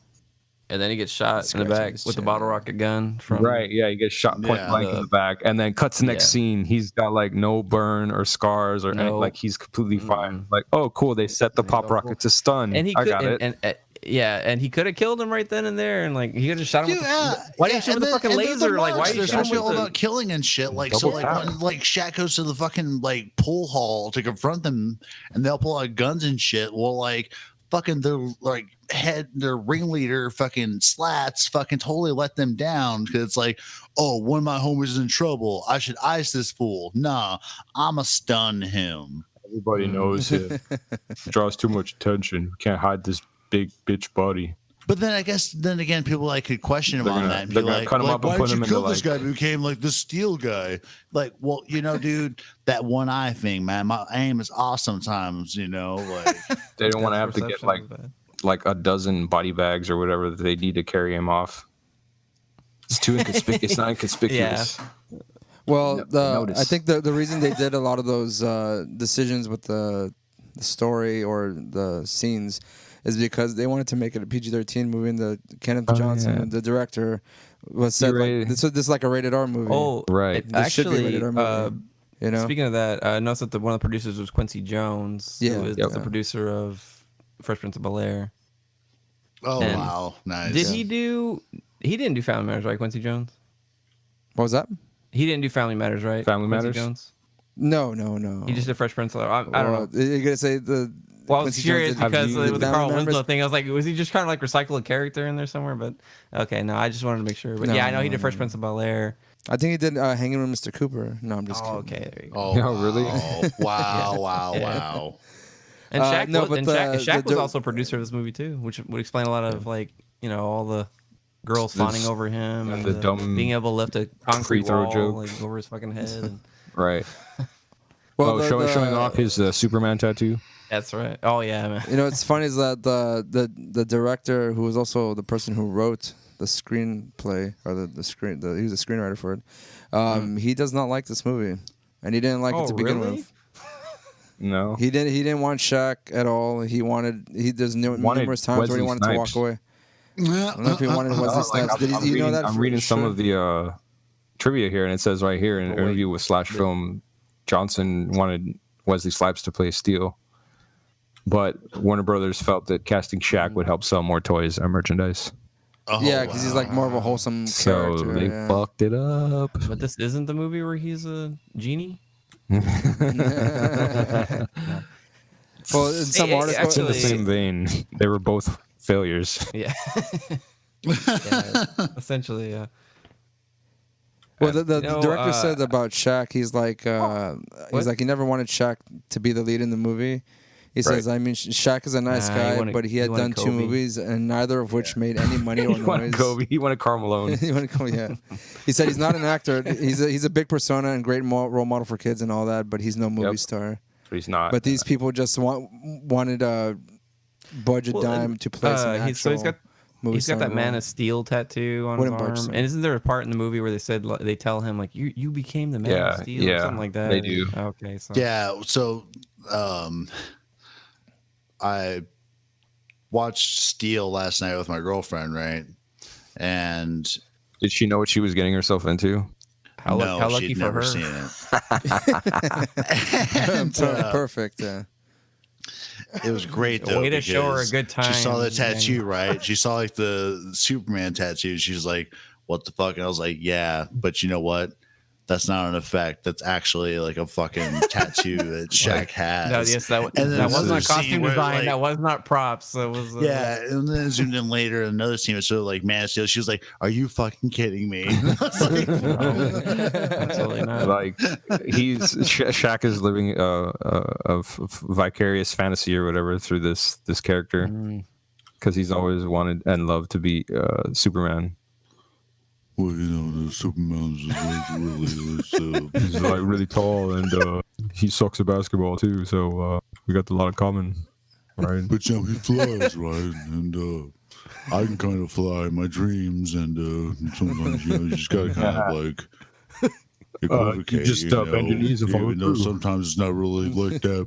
And then he gets shot in the back with the bottle rocket gun from he gets shot point blank in the back, and then cuts the next scene. He's got like no burn or scars or anything. Like he's completely fine. Like, oh, cool. They set the pop rocket to stun. And I got it. And he could have killed him right then and there, and like he could have shot him. Why didn't you shoot with the fucking laser? Like, why are you shooting all about killing and shit? Like, so like when like Shaq goes to the fucking like pool hall to confront them, and they'll pull out guns and shit. Well, like fucking their ringleader fucking Slats fucking totally let them down because it's like, oh, one of my homies is in trouble. I should ice this fool. Nah, I'ma stun him. Everybody knows him. Draws too much attention. Can't hide this big bitch body. But then I guess again people like could question him on that and be like, cut him up and why put did him you kill into this guy who became like the Steele guy? Like, well, dude, that one eye thing, man. My aim is off sometimes, like they don't want to have to get like a dozen body bags or whatever that they need to carry him off. It's too inconspicuous. It's not inconspicuous. Yeah. Well, I think the reason they did a lot of those decisions with the story or the scenes is because they wanted to make it a PG-13 movie, and the Kenneth Johnson, the director, was said like, this is like a rated R movie. Oh, right. This should be a rated R movie. Speaking of that, I noticed that one of the producers was Quincy Jones, who is the producer of Fresh Prince of Bel-Air. Oh, and wow. Nice. Did he do... He didn't do Family Matters, right, Quincy Jones? What was that? He didn't do Family Matters, right? Family Quincy Matters? Jones? No. He just did Fresh Prince of Bel-Air. I don't know. You're going to say the... Well, I was curious because with the Carl Winslow thing, I was like, was he just kind of like recycle a character in there somewhere? But okay, no, I just wanted to make sure. But I know he did Fresh Prince of Bel-Air. I think he did Hanging with Mr. Cooper. No, I'm just kidding. Okay, there you go. Oh, really? Wow. And Shaq was also a producer of this movie too, which would explain a lot of like, all the girls fawning over him and the dumb being able to lift a concrete throw wall joke like over his fucking head. And... Right. Well, showing off his Superman tattoo. That's right. Oh yeah, man. It's funny is that the director, who was also the person who wrote the screenplay or he was a screenwriter for it. He does not like this movie, and he didn't like it to begin with. No, he didn't want Shaq at all. There's numerous times where he wanted to walk away. I don't know if he wanted Wesley Snipes. I'm reading some of the trivia here, and it says right here in an interview with Slash Film, Johnson wanted Wesley Snipes to play Steele, but Warner Brothers felt that casting Shaq would help sell more toys and merchandise. Oh, yeah, because he's like more of a wholesome character. So they fucked it up. But this isn't the movie where he's a genie? Well, in some articles, it's in the same vein. They were both failures. Yeah. Essentially, yeah. Well, the director said about Shaq, he's like he never wanted Shaq to be the lead in the movie. He says, I mean, Shaq is a nice guy, but he had done 2 movies, and neither of which made any money or noise. He wanted Karl Malone. He wanted Kobe, yeah. He said he's not an actor. He's a big persona and great role model for kids and all that, but he's no movie star. But he's not. But these people just wanted a budget dime to play some actual He's got that Man of Steel tattoo on his arm. And isn't there a part in the movie where they tell him like you became the Man of Steel or something like that? They do. Okay, so so I watched Steele last night with my girlfriend, right? And did she know what she was getting herself into? How lucky she'd for never her. seen it. Perfect. Yeah. It was great though. Way to show her a good time. She saw the tattoo, right? She saw like the Superman tattoo. She's like, "What the fuck?" And I was like, "Yeah, but you know what? That's not an effect. That's actually like a fucking tattoo that Shaq has." No, yes, that was not costume design. That was not props. That was and then it zoomed in later. Another scene was sort of like Man of Steel. She was like, "Are you fucking kidding me?" I was like, absolutely not. Like Shaq is living a vicarious fantasy or whatever through this character because he's always wanted and loved to be Superman. Well, the Superman's he's like really tall and he sucks at basketball too, so we got a lot of common, right? But he flies, right? And I can kind of fly in my dreams, and sometimes you just gotta kind of like equivocate. You just bend your knees and follow through. Sometimes it's not really like that.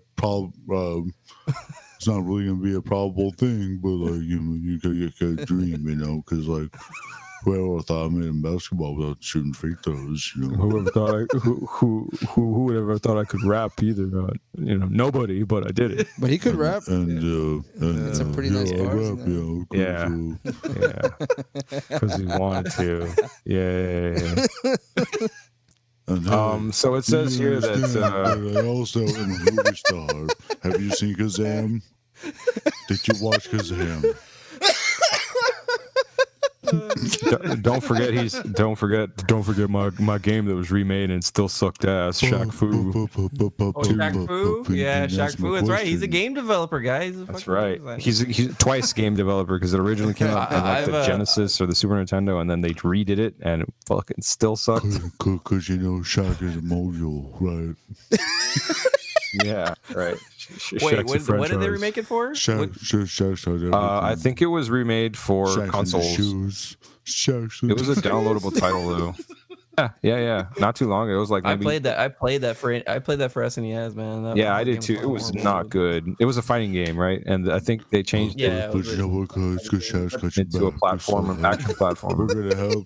it's not really gonna be a probable thing, but like you could dream, because like. Well, I thought I made in basketball without shooting free throws. Whoever thought who would ever thought I could rap either? Nobody, but I did it. But he could rap. And it's a pretty nice bars. Yeah, because he wanted to. Yeah. So it says here that I also am a movie star. Have you seen Kazam? Did you watch Kazam? Don't forget my game that was remade and still sucked ass. Shaq Fu. Shaq Fu? Yeah, Shaq Fu. That's right. He's a game developer, guys. That's right. He's twice game developer because it originally came out on like the Genesis or the Super Nintendo, and then they redid it and it fucking still sucked. Because Shaq is a mogul, right? Yeah, right. Wait, what did they remake it for? I think it was remade for consoles. It was a downloadable title though. Yeah. Not too long ago. It was like maybe... I played that for SNES, man. I did too. It was not good. It was a fighting game, right? And I think they changed it into a platform, an action platform. We're gonna help.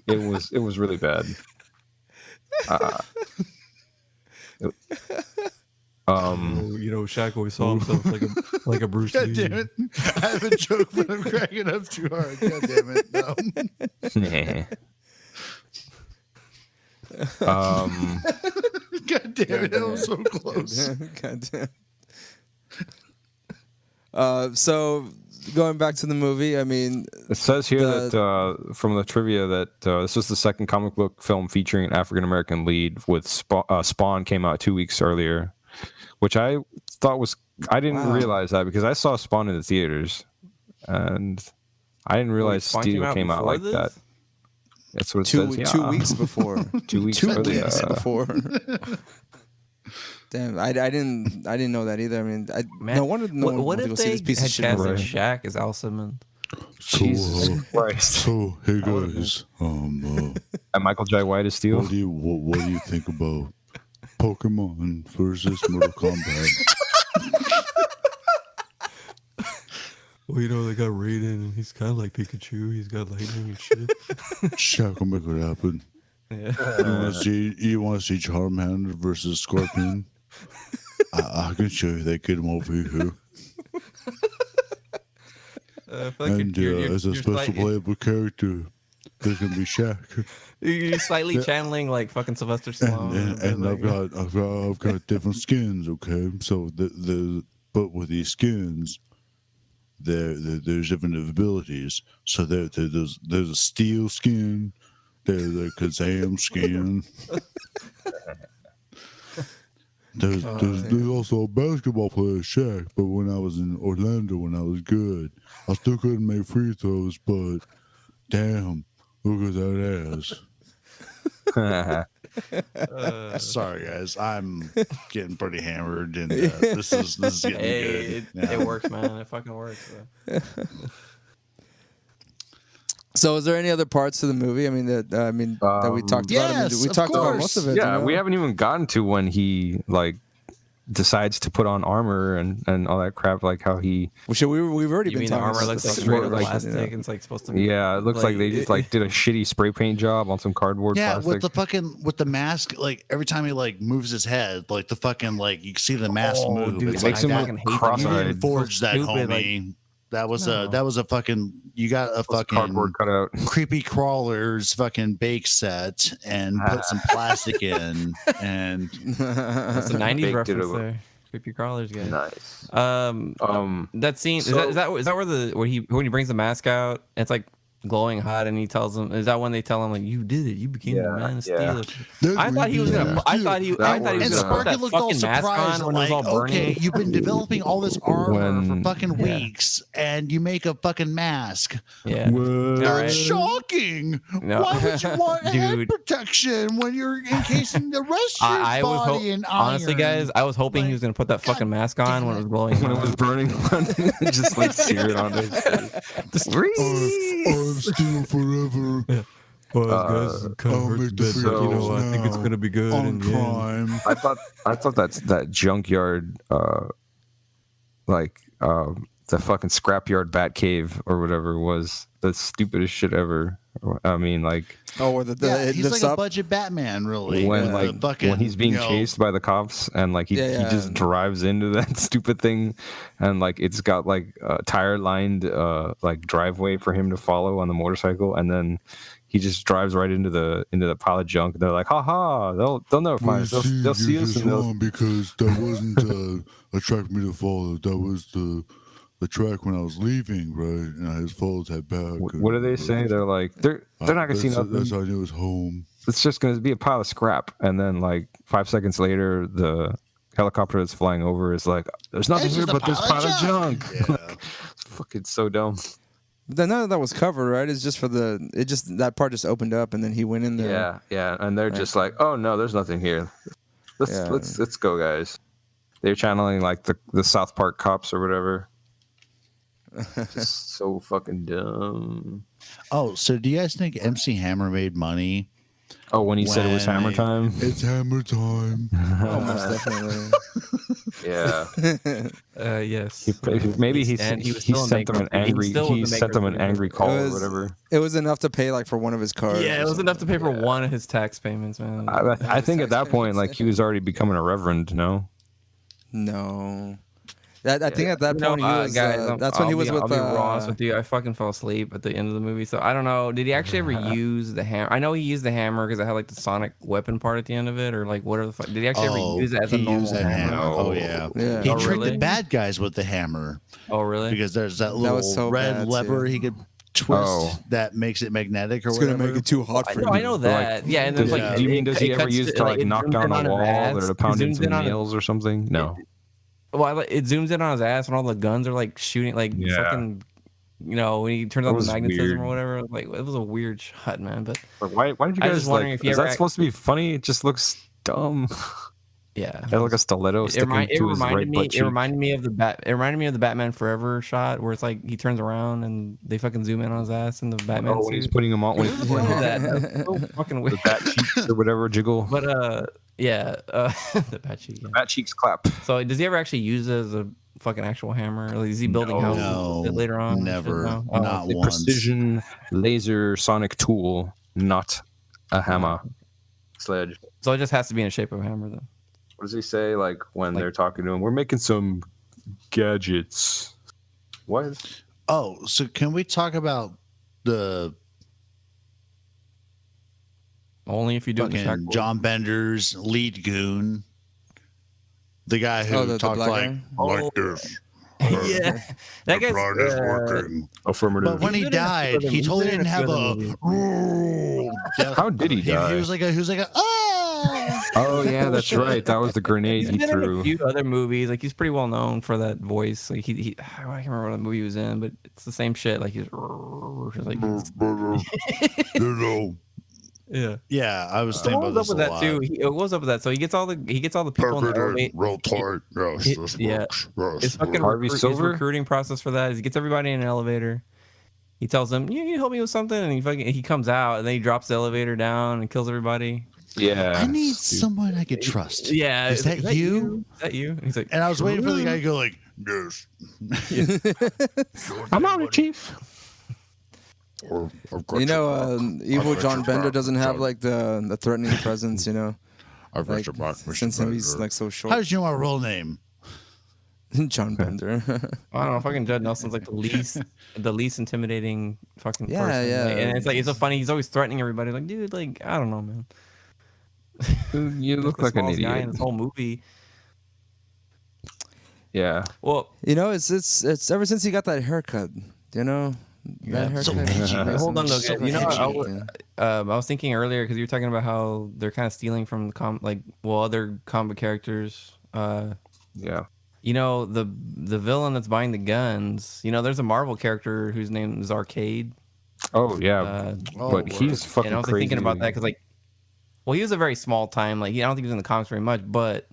It was really bad. Shaq always saw himself like a Bruce Lee. God damn it! I have a joke, but I'm cracking up too hard. God damn it! No. God damn it! That was so close. God damn. So going back to the movie, I mean, it says here that from the trivia that this was the second comic book film featuring an African American lead. With Spawn came out 2 weeks earlier, which I thought was I didn't realize that because I saw Spawn in the theaters, and I didn't realize Steele came out like that. That's what it says. 2 weeks before. 2 weeks before. Damn, I didn't know that either. I mean, no wonder no one what wanted if to go see this piece of shit. Shaq as Al Simmons? Jesus Christ! So hey guys, and Michael J. White is Steele. What do you think about Pokemon versus Mortal Kombat? Well, they got Raiden, and he's kind of like Pikachu. He's got lightning and shit. Shaq will make it happen. Yeah. You want to see Charmander versus Scorpion? I can show you that kid over here. And as a special playable character, there's gonna be Shaq. You're slightly channeling like fucking Sylvester Stallone. And I've got different skins. Okay, so but with these skins, there's different abilities. So there's a steel skin. There's a Kazam skin. There's also a basketball player, Shaq. But when I was in Orlando, when I was good, I still couldn't make free throws. But damn, look at that ass. Sorry, guys. I'm getting pretty hammered, and this is getting good. It works, man. It fucking works. So, is there any other parts of the movie? I mean, that we talked about. I mean, we talked about most of it. Yeah, we haven't even gotten to when he like decides to put on armor and all that crap. Like how he. We've already been talking armor about looks like this. straight plastic. And it's like supposed to be. Yeah, it looks like they just like did a shitty spray paint job on some cardboard. Yeah, plastic. with the mask, like every time he like moves his head, like the fucking like you can see the mask move. Dude, it's makes him like look cross-eyed. Forged that, homie. That was a fucking. You got a fucking cardboard cutout. Creepy crawlers fucking bake set and put some plastic in and that's a 90s reference there. Creepy crawlers, guys. Nice. That scene is that when he brings the mask out? And it's like glowing hot, and he tells him, "Is that when they tell him like you did it? You became the man of Steel." I thought he was gonna. I thought he was gonna put that fucking mask on when it was all burning. Okay, you've been developing all this armor for fucking weeks, and you make a fucking mask. Yeah, that's shocking. No. Why would you want head protection when you're encasing the rest of your body in iron? Honestly, guys, I was hoping he was gonna put that fucking mask on when it was glowing. When it was burning, just like sear it on his face. I'm Steel forever. Well, guys, kind of hurts a bit, but you know, I think it's gonna be good. On Prime. I thought that junkyard, the fucking Scrapyard Batcave or whatever was the stupidest shit ever. I mean, like, where he's like a budget Batman, really. When he's being chased by the cops and like he just drives into that stupid thing, and like it's got like a tire lined like driveway for him to follow on the motorcycle, and then he just drives right into the pile of junk. They're like, ha, they'll never find us. They'll see us. And because that wasn't a track for me to follow. That was the track when I was leaving, right? And I just followed that back. What do they say? They're like, they're not gonna see nothing. That's how I knew it was home. It's just gonna be a pile of scrap. And then like 5 seconds later, the helicopter that's flying over is like, there's nothing here but this pile of junk. Yeah. It's fucking so dumb. Then none of that was covered, right? It's just that part just opened up and then he went in there. Yeah. And they're just like, oh no, there's nothing here. Let's go, guys. They're channeling like the South Park cops or whatever. Just so fucking dumb. Oh, so do you guys think MC Hammer made money? Oh, when he said it was hammer time? It's hammer time. Almost definitely. Yeah. Yes. Maybe he sent them an angry call or whatever. It was enough to pay like for one of his cars. Yeah, it was enough to pay for one of his tax payments, man. I think at that point, like he was already becoming a reverend. No. I think at that point he was. Guys, that's when he was with. I'll be honest with you. I fucking fell asleep at the end of the movie, so I don't know. Did he actually ever use the hammer? I know he used the hammer because it had like the sonic weapon part at the end of it, or like whatever the fuck. Did he actually ever use it as a normal hammer? Oh yeah. He tricked the bad guys with the hammer. Oh really? Because there's that little red lever he could twist that makes it magnetic or whatever. It's gonna make it too hot for you. I know that. Like, and then do you mean does he ever use to like knock down a wall or to pound in some nails or something? No. Well, it zooms in on his ass, and all the guns are like shooting, like fucking, when he turns on the magnetism or whatever. Like it was a weird shot, man. But why did you guys like? Is that supposed to be funny? It just looks dumb. Yeah, it had like a stiletto sticking to his right butt cheek. It reminded me of the Batman Forever shot where it's like he turns around and they fucking zoom in on his ass in the Batman suit. When he's putting him on, that's so fucking weird. The bat cheeks or whatever jiggle. But the bat cheek. Yeah. The bat cheeks clap. So does he ever actually use it as a fucking actual hammer? Like, is he building houses later on? Never. No? Not once. Precision laser sonic tool, not a hammer. Sledge. So it just has to be in the shape of a hammer then. What does he say? Like when they're talking to him, we're making some gadgets. What? Oh, so can we talk about the only if you do fucking John Bender's lead goon, the guy who talked like this. Yeah, that guy's working. Affirmative. But when he died, he totally didn't have a. How did he die? He was like a. Oh yeah, that's right. That was the grenade he threw. A few other movies, like he's pretty well known for that voice. Like he I can't remember what movie he was in, but it's the same shit. Like he's like. Yeah, I was thinking about this a lot. Too. It was up with that. So he gets all the people in the elevator. Real tight. Yes, His fucking his recruiting process for that is he gets everybody in an elevator. He tells them, "You can help me with something," and he comes out and then he drops the elevator down and kills everybody. Yeah, I need someone I could trust. Yeah, is that you? Is that you? And he's like, and I was waiting for the guy to go like, yes. I'm out, Chief. Evil John Bender doesn't have like the threatening presence, I've like, since he's like so short. How did you know my real name? John Bender. I don't know. Fucking Judd Nelson's like the least intimidating fucking person. Yeah. Like, and it's like it's so funny. He's always threatening everybody. Like, dude, like I don't know, man. You look like an idiot guy in this whole movie. Yeah. Well, it's ever since he got that haircut, that haircut. Hold on, though. I was thinking earlier because you were talking about how they're kind of stealing from other comic characters. Yeah. The villain that's buying the guns. There's a Marvel character whose name is Arcade. Oh yeah, but he's fucking I was crazy. Thinking about that because he was a very small time. I don't think he was in the comics very much, but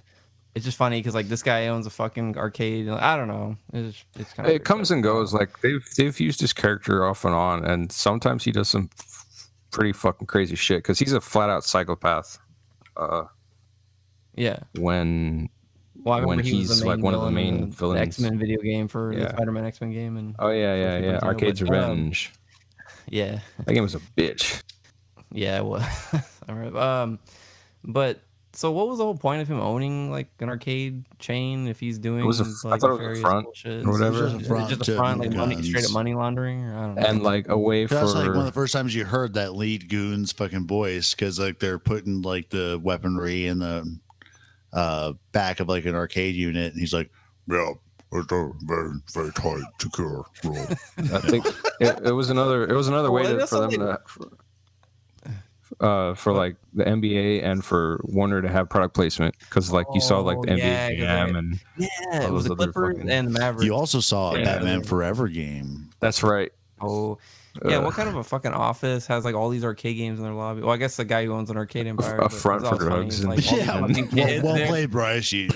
it's just funny because this guy owns a fucking arcade. I don't know. It's kind of. It comes and goes. Like they've used his character off and on, and sometimes he does some pretty fucking crazy shit because he's a flat out psychopath. Yeah. When he's like one of the main the villains. X-Men video game for the Spider-Man X-Men game. And Arcade's Revenge. Yeah. That game was a bitch. Yeah, it was. All right. But so what was the whole point of him owning like an arcade chain if he's doing I thought it was a front bullshit? or whatever. Just a front, like money, straight up money laundering, or I don't know. And like a way for that's like one of the first times you heard that lead goon's fucking voice because like they're putting like the weaponry in the back of like an arcade unit, and he's like, "Yeah, it's a very very tight, secure role." I think it was another way for them to. For like the NBA and for Warner to have product placement because like you saw like the NBA Jam and it was the Clippers and the Mavericks. You also saw a Batman Forever game. That's right. Oh yeah, what kind of a fucking office has like all these arcade games in their lobby? Well, I guess the guy who owns an arcade empire. A front for drugs. Like, well played, Bryce. You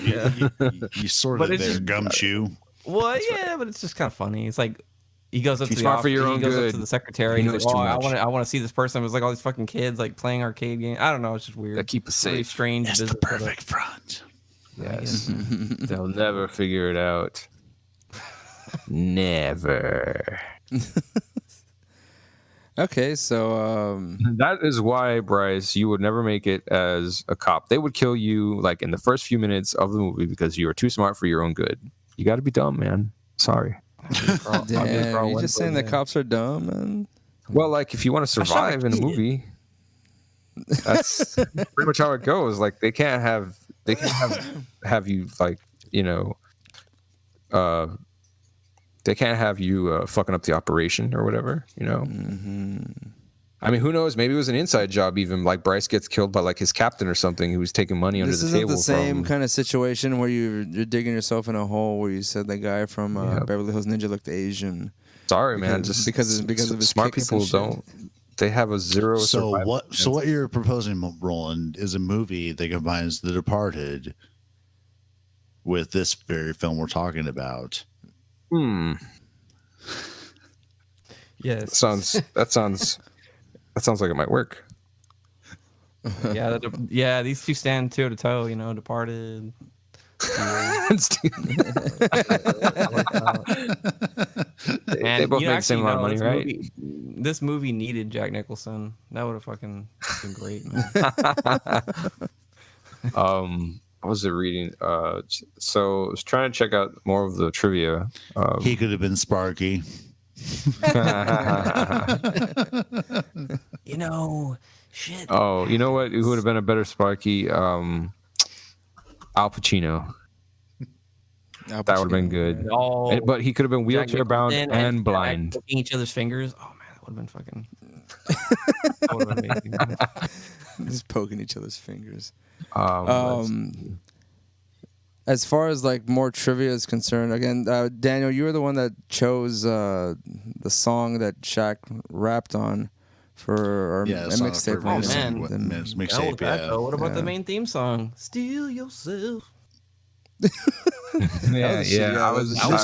sort of there, gumshoe. Well, yeah, but it's just kind of funny. It's like. He goes up to the office, for your own he goes good. up to the secretary. He's like, I want to see this person. It was like all these fucking kids like playing arcade games. I don't know. It's just weird. They keep it safe. Really strange. It's the perfect front. Yes. They'll never figure it out. Never. Okay, so that is why, Bryce, you would never make it as a cop. They would kill you like in the first few minutes of the movie because you are too smart for your own good. You got to be dumb, man. Sorry. Damn, are you just saying that cops are dumb, man? Well, like if you want to survive in a movie, that's pretty much how it goes. Like they can't have you like they can't have you fucking up the operation or whatever. Mm-hmm. I mean, who knows? Maybe it was an inside job. Even like Bryce gets killed by like his captain or something who was taking money under the table. This isn't the same kind of situation where you're digging yourself in a hole where you said the guy from Beverly Hills Ninja looked Asian. Sorry, man. Just because of his smart people don't. They have a zero. So what you're proposing, Roland, is a movie that combines The Departed with this very film we're talking about. Yes. That sounds like it might work. Yeah, these two stand toe to toe. Departed. They both make the same amount of money, right? This movie needed Jack Nicholson. That would have fucking been great, man. What was it reading? So I was trying to check out more of the trivia. He could have been Sparky. Shit. Oh, you know what? Who would have been a better Sparky? Al Pacino. That would have been good. But he could have been wheelchair bound and blind. Poking each other's fingers. Oh man, that would have been fucking. That would have been amazing. Just poking each other's fingers. As far as like more trivia is concerned, again, Daniel, you were the one that chose the song that Shaq rapped on for our mixtape. Mixtape. Yeah. What about the main theme song? Steal yourself. This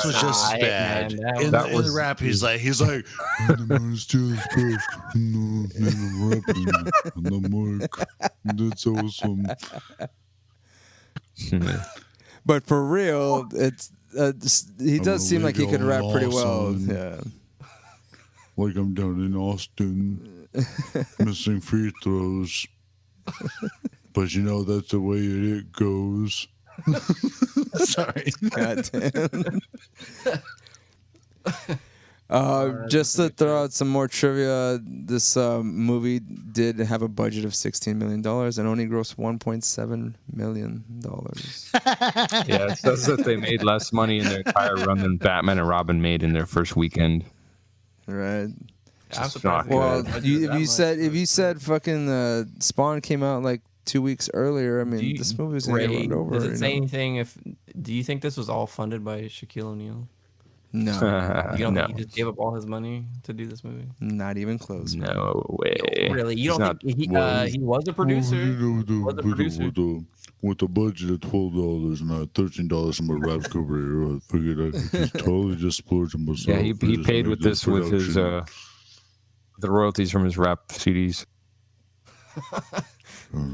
was just bad. In the rap, he's like, I'm gonna steal his stuff. I'm rapping on the mic. That's awesome. But for real, he does seem like he could rap pretty well. Yeah. Like I'm down in Austin, missing free throws. But that's the way it goes. Sorry. God damn. Just to throw out some more trivia, this movie did have a budget of $16 million and only grossed $1.7 million. Yeah, it says that they made less money in their entire run than Batman and Robin made in their first weekend. Right. Well, if you said fucking Spawn came out like 2 weeks earlier, I mean, this movie was going to get run over. Does it say anything? Do you think this was all funded by Shaquille O'Neal? No. You don't think he just gave up all his money to do this movie? Not even close. No way. Really? You don't think he was a producer? With a budget of $12 and $13 in my rap career, I figured I could just totally just splurge on myself. Yeah, he paid with this with his the royalties from his rap CDs,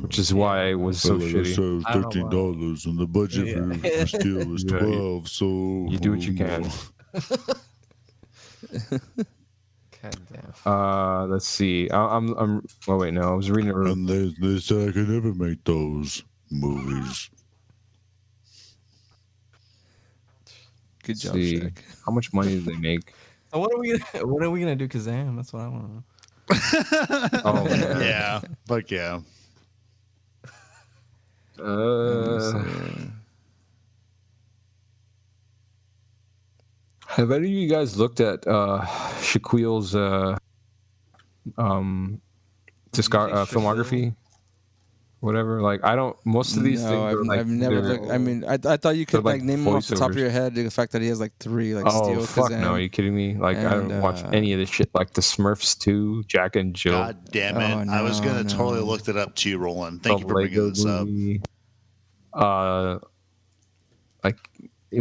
which is why it was so like shitty. I said, it was $13, and the budget for Steele was 12. So you do what you can. God damn. Let's see. I'm. Oh wait, no. I was reading. And they said I could never make those movies. Good job, see. Shaq. How much money did they make? So what are we gonna do, Kazam? That's what I want to know. Oh man. Yeah. Fuck yeah. Have any of you guys looked at Shaquille's filmography? Whatever. Like I don't. Most of these things. I've never looked. I mean, I thought you could like name them off the top of your head. The fact that he has like 3, like Steele, fuck Kazam. no! Are you kidding me? Like I don't watch any of this shit. Like the Smurfs 2, Jack and Jill. God damn it! Oh, no, I was gonna totally look that up too, Roland. Thank you for bringing this up. Like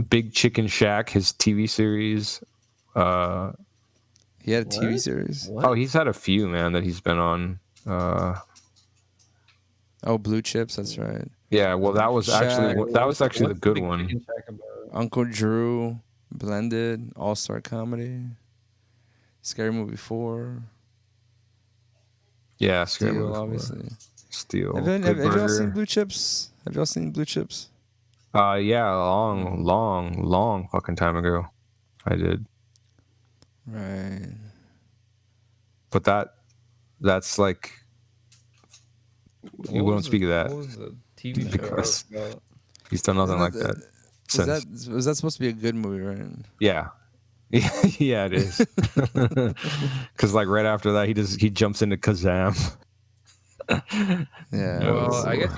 Big Chicken Shack, his TV series. He had a TV series. What? Oh, he's had a few, man, that he's been on. Blue Chips. That's right. Yeah, well, that was actually the good one. Uncle Drew, Blended, All-Star Comedy, Scary Movie 4. Yeah, Scary Steele, Movie 4. obviously. Steele. Have y'all seen Blue Chips? Have y'all seen Blue Chips? Yeah, long fucking time ago, I did. Right. But that's like. We won't speak of that. What was the TV show Because about? he's done nothing like that. Was that supposed to be a good movie, right? Yeah. Yeah, it is. Because like right after that, he jumps into Kazam. Yeah. Well, I guess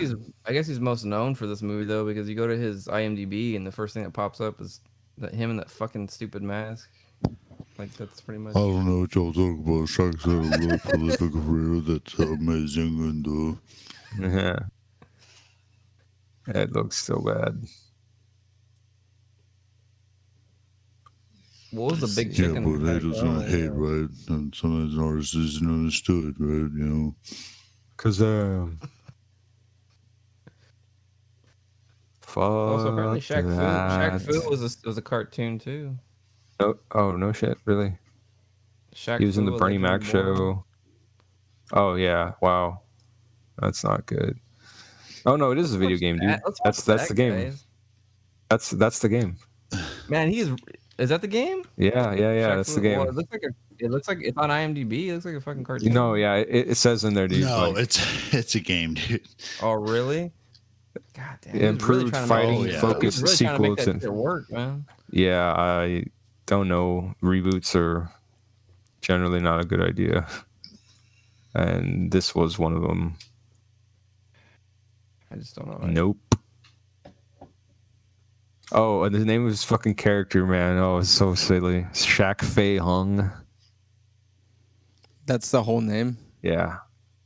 he's most known for this movie though, because you go to his IMDb and the first thing that pops up is him in that fucking stupid mask. Like that's pretty much. I don't know what y'all talk about. Shaq's had a really prolific career that's amazing, and Yeah. It looks so bad. What was the big yeah, chicken? but haters gonna hate, right? And sometimes an artist isn't understood, right? You know. Fuck. Also, apparently Shaq Fu was a cartoon too. No shit, really. Shaq He was in the Fu, Bernie like, Mac show. Oh yeah, wow, that's not good. Oh no, it is a video game, dude. That's the game. Guys. That's the game. Man, is that the game? Yeah. That's the game. Well, it looks like it's on IMDb. It looks like a fucking cartoon. No, yeah, it says in there, dude. No, like, it's a game, dude. Oh really? God damn. Improved fighting focused sequel to work, man. Yeah, I don't know. Reboots are generally not a good idea, and this was one of them. I just don't know. Nope. Oh, and the name of his fucking character, man. Oh, it's so silly. Shaq Fei Hung. That's the whole name? Yeah.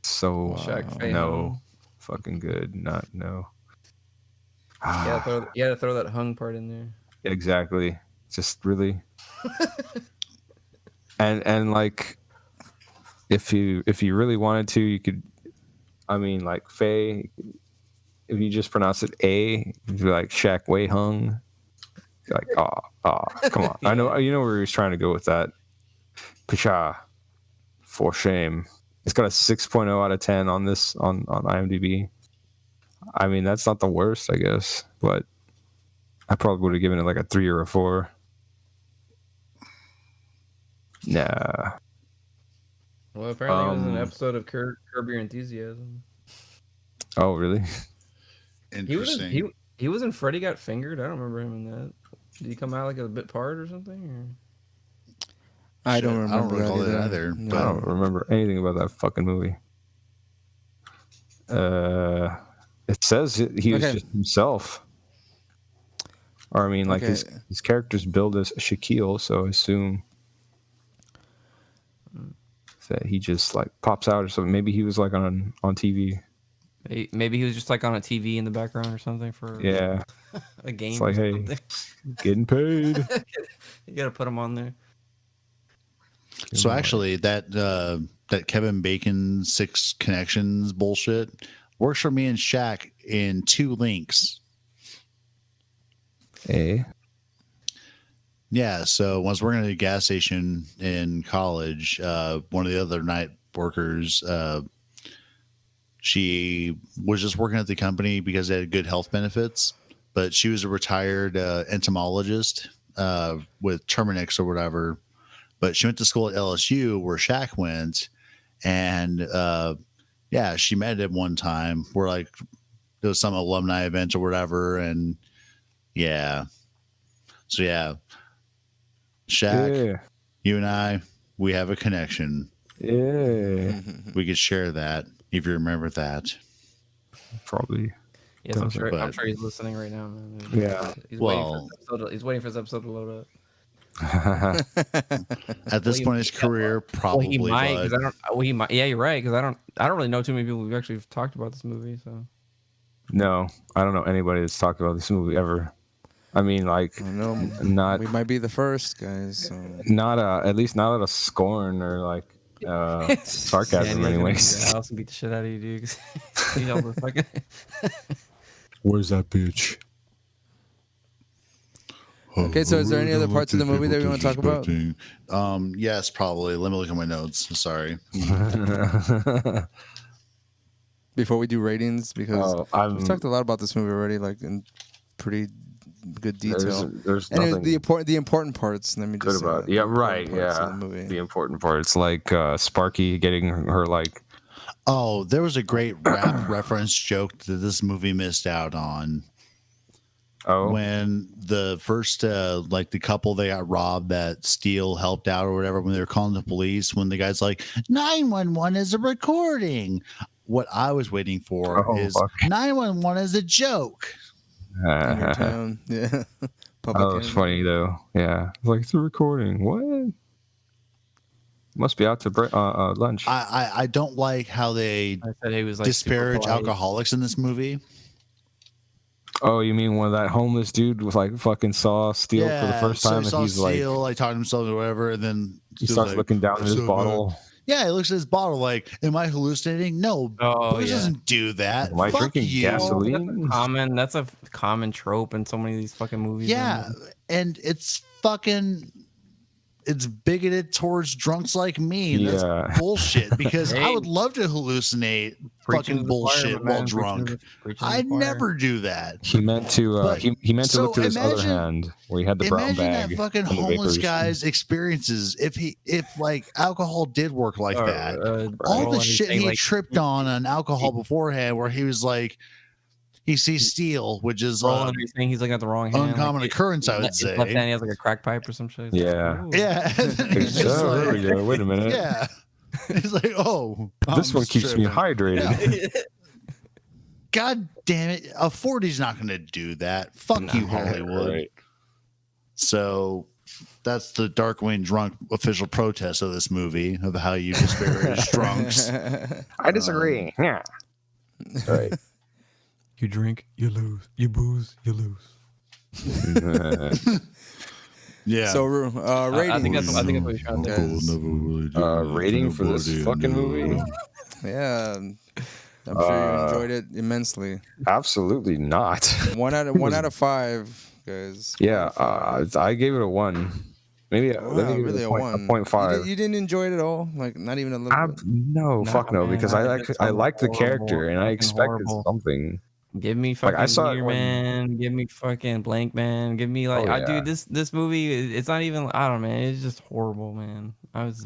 So, Shaq Fei no. Hung. Fucking good. Not, no. You had to throw that hung part in there. Exactly. Just really. and like, if you really wanted to, you could, I mean, like, Fei, if you just pronounce it A, you'd be like Shaq Wei Hung. You're like, come on. I know, you know where he was trying to go with that. Pshaw. For shame. It's got a 6.0 out of 10 on this on IMDb. I mean, that's not the worst, I guess, but I probably would have given it like a 3 or a 4. Nah. Well, apparently it was an episode of Curb Your Enthusiasm. Oh, really? Interesting. He was in Freddy Got Fingered. I don't remember him in that. Did he come out like a bit part or something? Or? I don't remember that either. No. I don't remember anything about that fucking movie. It says he was just himself. Or I mean, like his character's billed as Shaquille, so I assume that he just like pops out or something. Maybe he was like on TV. Maybe he was just like on a TV in the background or something for a game. It's like, hey, getting paid. You gotta put him on there. So actually, that Kevin Bacon 6 connections bullshit works for me and Shaq in 2 links. Yeah, so once working at a gas station in college, one of the other night workers, she was just working at the company because they had good health benefits, but she was a retired entomologist with Terminix or whatever. But she went to school at LSU where Shaq went, and yeah, she met him one time where like there was some alumni event or whatever, and yeah, so yeah. Shaq, you and I, we have a connection. Yeah. We could share that if you remember that. Probably. Yes, I'm sure he's listening right now, man. Yeah. He's waiting for this episode to load up. At this point in his career, probably. He might, because he might. Yeah, you're right. Because I don't really know too many people who've actually talked about this movie. So. No, I don't know anybody that's talked about this movie ever. I mean, like, not. We might be the first guys. So. Not at least not out of scorn or like sarcasm, anyways. House and beat the shit out of you, dude. You know, fucking. Where's that bitch? Okay, so is there any other parts of the movie that we want to talk about? Yes, probably. Let me look at my notes. Sorry. Before we do ratings, because we've talked a lot about this movie already, like in pretty good detail. There's and nothing the important parts. Let me just good about. Yeah, right. Yeah, the important parts, like Sparky getting her like. Oh, there was a great rap reference joke that this movie missed out on. Oh, when the first like the couple they got robbed that Steele helped out or whatever, when they were calling the police, when the guy's like 911 is a recording. What I was waiting for is 911 is a joke. In your town. Yeah. That was funny though. Yeah, like it's a recording. What? Must be out to lunch. I don't like how they disparage alcoholics in this movie. Oh, you mean when that homeless dude was like fucking saw Steele for the first time, and he's Steele, like talking to himself or whatever, and then he starts looking down at his bottle. Yeah, he looks at his bottle like, "Am I hallucinating?" No, Booze doesn't do that. Am I drinking gasoline? That's a common trope in so many of these fucking movies. Yeah, and it's bigoted towards drunks like me. That's bullshit, because I would love to hallucinate fucking bullshit while drunk. I'd never do that. He meant to he meant to look to his other hand where he had the brown bag. Imagine that fucking homeless guy's experiences if like alcohol did work like that. All the shit he tripped on alcohol beforehand, where he was like, he sees Steele, which is saying he's looking at the wrong hand. Uncommon occurrence, I would say. Left hand, he has like a crack pipe or some shit. Yeah. Like, yeah. There we go. Wait a minute. Yeah. He's like, oh, this one keeps me hydrated. Yeah. God damn it. A 40's not going to do that. Fuck you, Hollywood. Right. So that's the Darkwing drunk official protest of this movie, of how you disparage drunks. I disagree. Yeah. All right. You drink, you lose. You booze, you lose. Yeah. So, rating. I think that's what you're trying to do. Rating for this fucking movie? Yeah. I'm sure you enjoyed it immensely. Absolutely not. 1 out of 5, guys. Yeah. I gave it a 1. Maybe really a 1. 0.5. You didn't enjoy it at all? Like, not even a little bit? No, fuck no, because I liked the character and I expected something. Give me fucking Man. Give me fucking Blank Man. Give me dude, this movie, it's not even, I don't know, man. It's just horrible, man.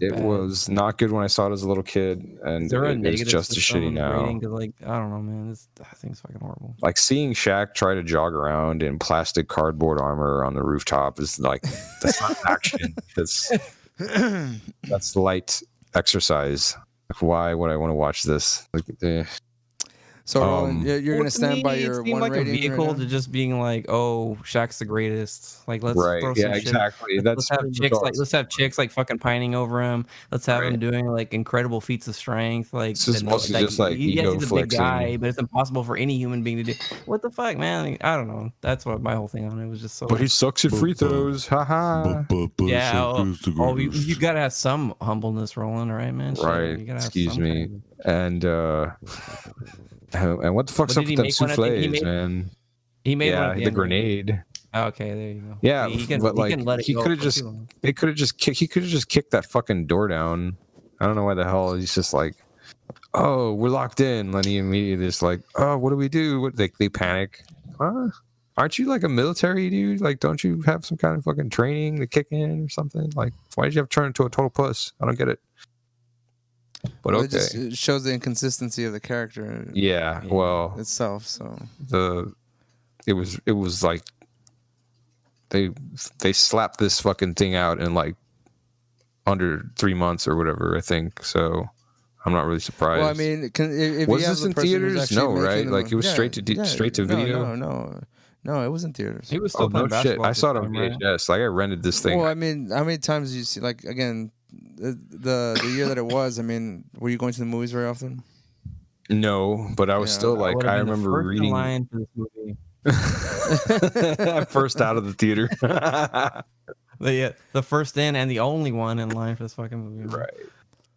It was not good when I saw it as a little kid, and it's just as shitty now. Like, I don't know, man. I think it's fucking horrible. Like seeing Shaq try to jog around in plastic cardboard armor on the rooftop is like, that's not action. That's light exercise. Like, why would I want to watch this? Like, So Roland, you're gonna stand by your one like rating a vehicle right to just being like, oh, Shaq's the greatest. Like let's Right. throw Yeah, some exactly. shit. That's Let's have chicks like fucking pining over him. Let's have him doing like incredible feats of strength. Like this is mostly just like ego he's a big guy, but it's impossible for any human being to do. What the fuck, man? I don't know. That's what my whole thing on it was just so. But he sucks at free throws. Haha. Yeah. You gotta have some humbleness, Roland. All right, man. Right. You gotta have Excuse some me. And what the fuck's up with them soufflés, man? He made the grenade. Oh, okay, there you go. Yeah, he could have just kicked that fucking door down. I don't know why the hell he's just like, oh, we're locked in. And he immediately just like, oh, what do we do? What they panic. Huh? Aren't you like a military dude? Like, don't you have some kind of fucking training to kick in or something? Like, why did you have to turn into a total puss? I don't get it. But well, it shows the inconsistency of the character. Yeah, well, itself. So it was like they slapped this fucking thing out in like under 3 months or whatever, I think. So I'm not really surprised. Well, I mean, if was this in theaters? No, right? Like it was straight to video. No, it was in theaters. He was still playing basketball. I saw it on VHS. Right? Like I rented this thing. Well, I mean, how many times did you see? Like again, the year that it was. I mean, were you going to the movies very often? No, but I was still like, I remember reading. Line for this movie. First out of the theater. The first in and the only one in line for this fucking movie. Right.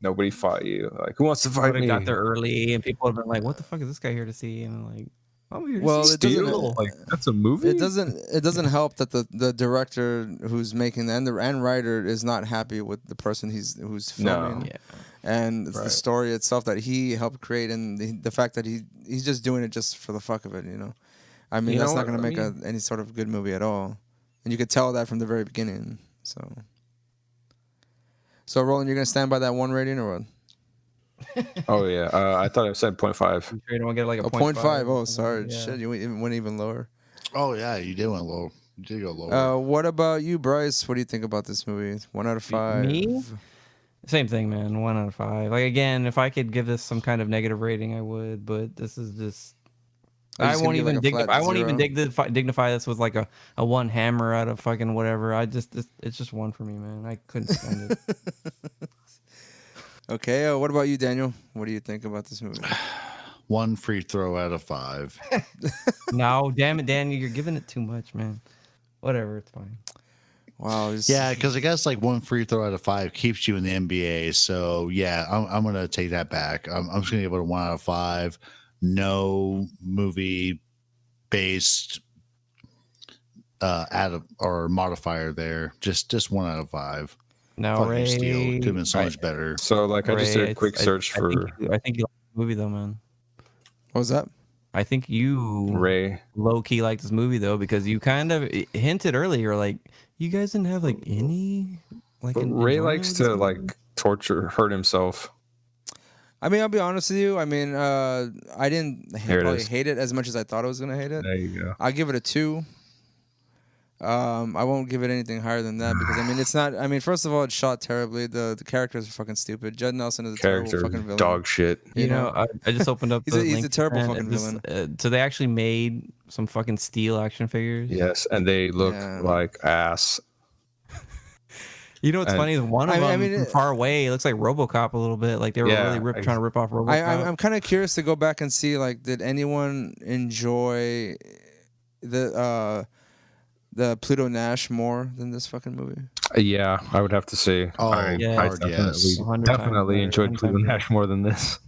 Nobody fought you. Like, who wants to fight me? Got there early, and people have been like, "What the fuck is this guy here to see?" And like, I'm here to see Steele. Like, that's a movie. It doesn't help that the director who's making the writer is not happy with the person who's filming. No. Yeah. And the story itself that he helped create, and the fact that he's just doing it just for the fuck of it, you know. I mean, that's not going to make any sort of good movie at all, and you could tell that from the very beginning. So Roland, you're going to stand by that one rating or what? Oh yeah, I thought I said 0.5. You don't get like a 0.5. Oh, sorry, shit, you went even lower. Oh yeah, you did went low. You did go lower. What about you, Bryce? What do you think about this movie? 1 out of 5. Me? Same thing, man. 1 out of 5. Like again, if I could give this some kind of negative rating, I would. But this is just. I won't even dignify this with like a 1 hammer out of fucking whatever. It's just 1 for me, man. I couldn't stand it. Okay, what about you, Daniel? What do you think about this movie? 1 free throw out of 5. No, damn it, Daniel, you're giving it too much, man. Whatever, it's fine. Wow. Yeah, because I guess like 1 free throw out of 5 keeps you in the NBA. So yeah, I'm gonna take that back. I'm just gonna give it a 1 out of 5. No movie based or modifier there. Just 1 out of 5. No, Ray, Steele could have been so much better. So like I just did a quick search for. I think you like the movie though, man. What was that? I think you Ray low key like this movie though, because you kind of hinted earlier like you guys didn't have like any like. But Ray likes to like hurt himself. I mean, I'll be honest with you. I mean, I didn't probably hate it as much as I thought I was gonna hate it. There you go. I'll give it a 2. I won't give it anything higher than that because I mean it's not. I mean, first of all, it's shot terribly. The characters are fucking stupid. Judd Nelson is a terrible fucking villain. Dog shit. You know, I just opened up. He's a terrible fucking villain. So they actually made some fucking Steele action figures. Yes, and they look like ass. You know what's funny is one of them from far away. It looks like RoboCop a little bit. Like they were really trying to rip off RoboCop. I'm kind of curious to go back and see like did anyone enjoy the Pluto Nash more than this fucking movie? Yeah, I would have to say. I definitely enjoyed Pluto Nash more than this.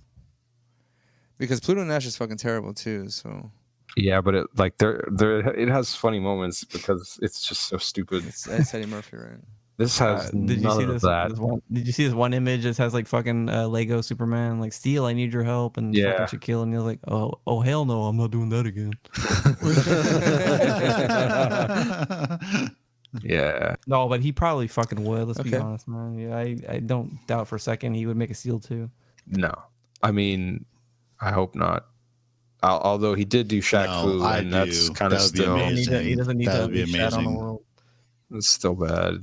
Because Pluto Nash is fucking terrible too. So. Yeah, but it has funny moments because it's just so stupid. It's Eddie Murphy, right? This has none of that. Did you see this one image that has like fucking Lego Superman, like Steele, I need your help, and fucking Shaquille O'Neal like, oh hell no, I'm not doing that again. Yeah. No, but he probably fucking would. Let's be honest, man. Yeah, I don't doubt for a second he would make a Steele too. No, I mean, I hope not. Although he did do Shaq Fu, and that's kind of still. He doesn't need to be amazing. On the world. It's still bad.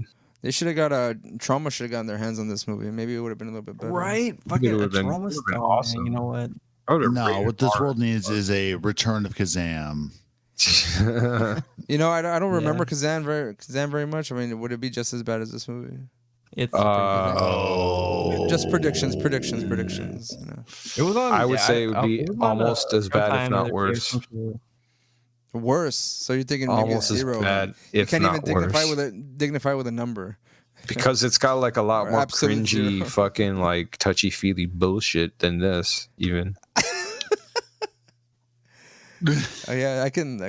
They should have got Trauma should have gotten their hands on this movie. Maybe it would have been a little bit better. Right? Fucking Trauma stuff. Awesome. Man, you know what? No, what this world needs is a return of Kazam. You know, I don't remember Kazam very much. I mean, would it be just as bad as this movie? It's just predictions. You know. It was on. I would say it would be almost as bad, if not worse. Worse. So you're thinking almost maybe a 0. as bad, if not worse. You can't even dignify with a number. Because it's got like a lot more cringy, 0. fucking like touchy-feely bullshit than this, even. Yeah, I can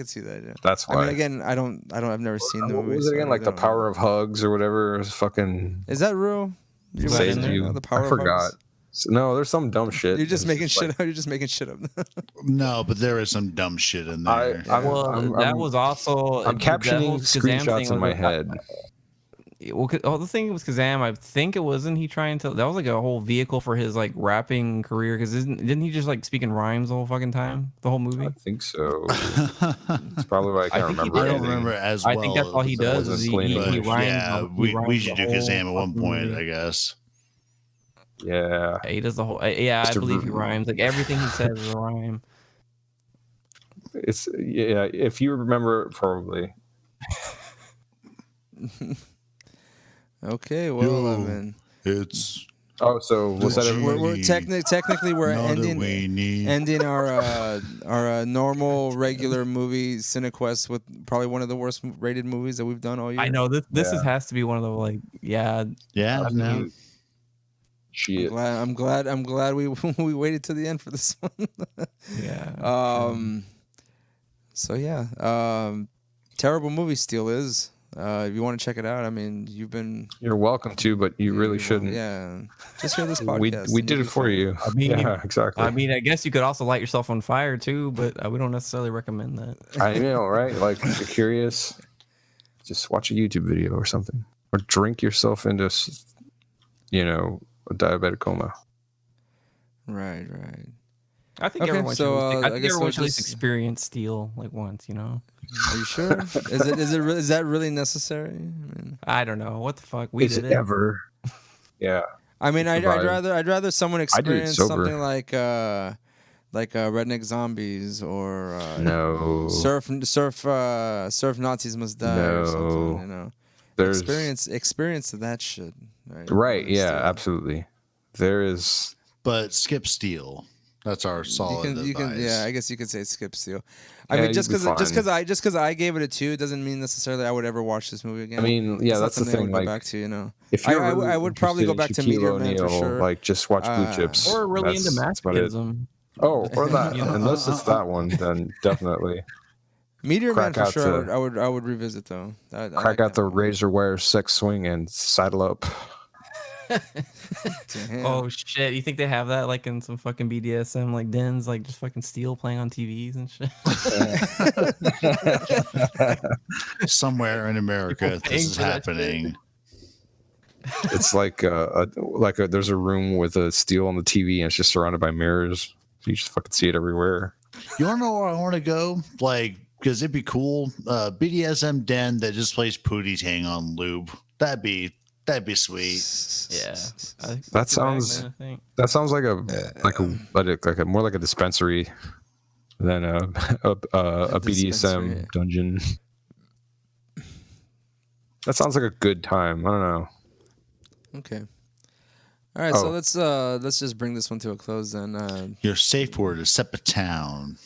see that. Yeah. That's why. I mean, again, I've never seen the movie. What was it again? Like the power of hugs or whatever. It was fucking. Is that real? The power I forgot. Of hugs? No, there's some dumb shit. You're just making shit up. You're just making shit up. No, but there is some dumb shit in there. That was also. I'm captioning screenshots in my head. Well, the thing with Kazam, I think wasn't he trying to? That was like a whole vehicle for his like rapping career. Because didn't he just like speak in rhymes the whole fucking time, the whole movie? I think so. It's probably why I can't remember. I don't remember as well. I think that's all he does. Is he rhymes. Yeah, we should do Kazam at one point, I guess. Yeah, he does the whole. Yeah, I believe he rhymes. Like everything he says is a rhyme. It's if you remember, probably. Okay, well, I mean, it's. Oh, so was that? We're technically we're ending our normal regular movie CineQuest with probably one of the worst rated movies that we've done all year. I know this has to be one of the like no. Shit. I'm glad we waited to the end for this one. Yeah. So yeah. Terrible movie Steele is. If you want to check it out, I mean, you're welcome to, but you really shouldn't. Yeah, just hear this podcast. we did it for you. I mean, yeah, exactly. I mean, I guess you could also light yourself on fire too, but we don't necessarily recommend that. I know, right? Like, if you're curious, just watch a YouTube video or something, or drink yourself into, a diabetic coma. Right. I think everyone should at least experience Steele like once, Are you sure? Is that really necessary? I mean, I don't know. What the fuck? We did it. Ever. Yeah. I mean, I'd rather someone experience something like Redneck Zombies or Surf Nazis Must Die or something. There's experience of that shit. Right. Yeah. Absolutely. There is. But skip Steele. That's our solid advice. Yeah, I guess you could say skip Steele. I mean, just because I gave it a 2 doesn't mean necessarily I would ever watch this movie again. I mean, yeah, that's the thing. I would go back to, If I would probably go back to Meteor Man for sure. Like, just watch Blue Chips. Or really into masochism. Oh, or that. Unless it's that one, then definitely. Meteor Man for sure. I would revisit though. Crack out the razor wire sex swing and saddle up. Oh shit! You think they have that like in some fucking BDSM like dens, like just fucking Steele playing on TVs and shit? Somewhere in America, this is happening. It's like there's a room with a Steele on the TV and it's just surrounded by mirrors. So you just fucking see it everywhere. You wanna know where I want to go? Like, because it'd be cool. BDSM den that just plays Pootie Tang on lube. That'd be sweet. Yeah, that sounds like a more like a dispensary than a BDSM dungeon. That sounds like a good time. I don't know. Okay. All right, so let's just bring this one to a close then. Your safe word is Sepa Town.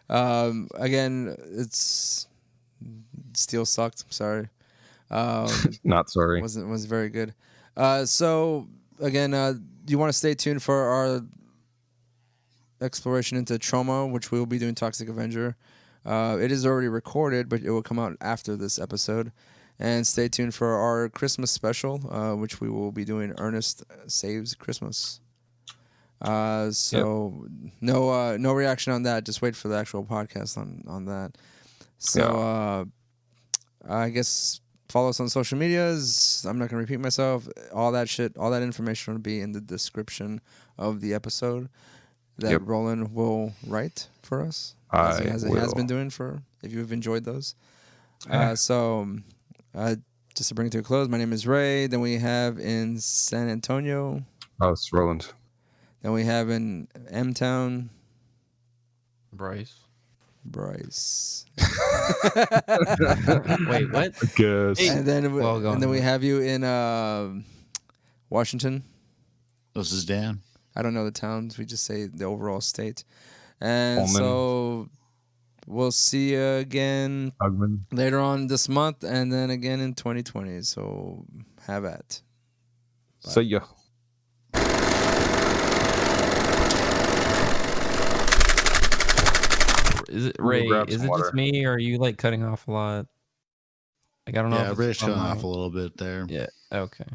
Again, it's Steele sucked. I'm sorry. Not sorry. Was very good. So again, you want to stay tuned for our exploration into trauma, which we will be doing Toxic Avenger. It is already recorded, but it will come out after this episode. And stay tuned for our Christmas special, which we will be doing Ernest Saves Christmas. No reaction on that. Just wait for the actual podcast on that. So I guess follow us on social medias. I'm not going to repeat myself. All that shit, all that information will be in the description of the episode that Roland will write for us. As he has been doing if you've enjoyed those. Just to bring it to a close, my name is Ray. Then we have in San Antonio. Oh, it's Roland. Then we have in M-Town, Bryce. Wait, what? I guess. And then we on. have you in Washington. This is Dan. I don't know the towns. We just say the overall state. And Pullman. so we'll see you again Hugman. later on this month and then again in 2020. So have at. Bye. See ya. Is it Ray? Is it just me, or are you like cutting off a lot? Like I don't know. Yeah, Ray's cutting off a little bit there. Yeah. Okay.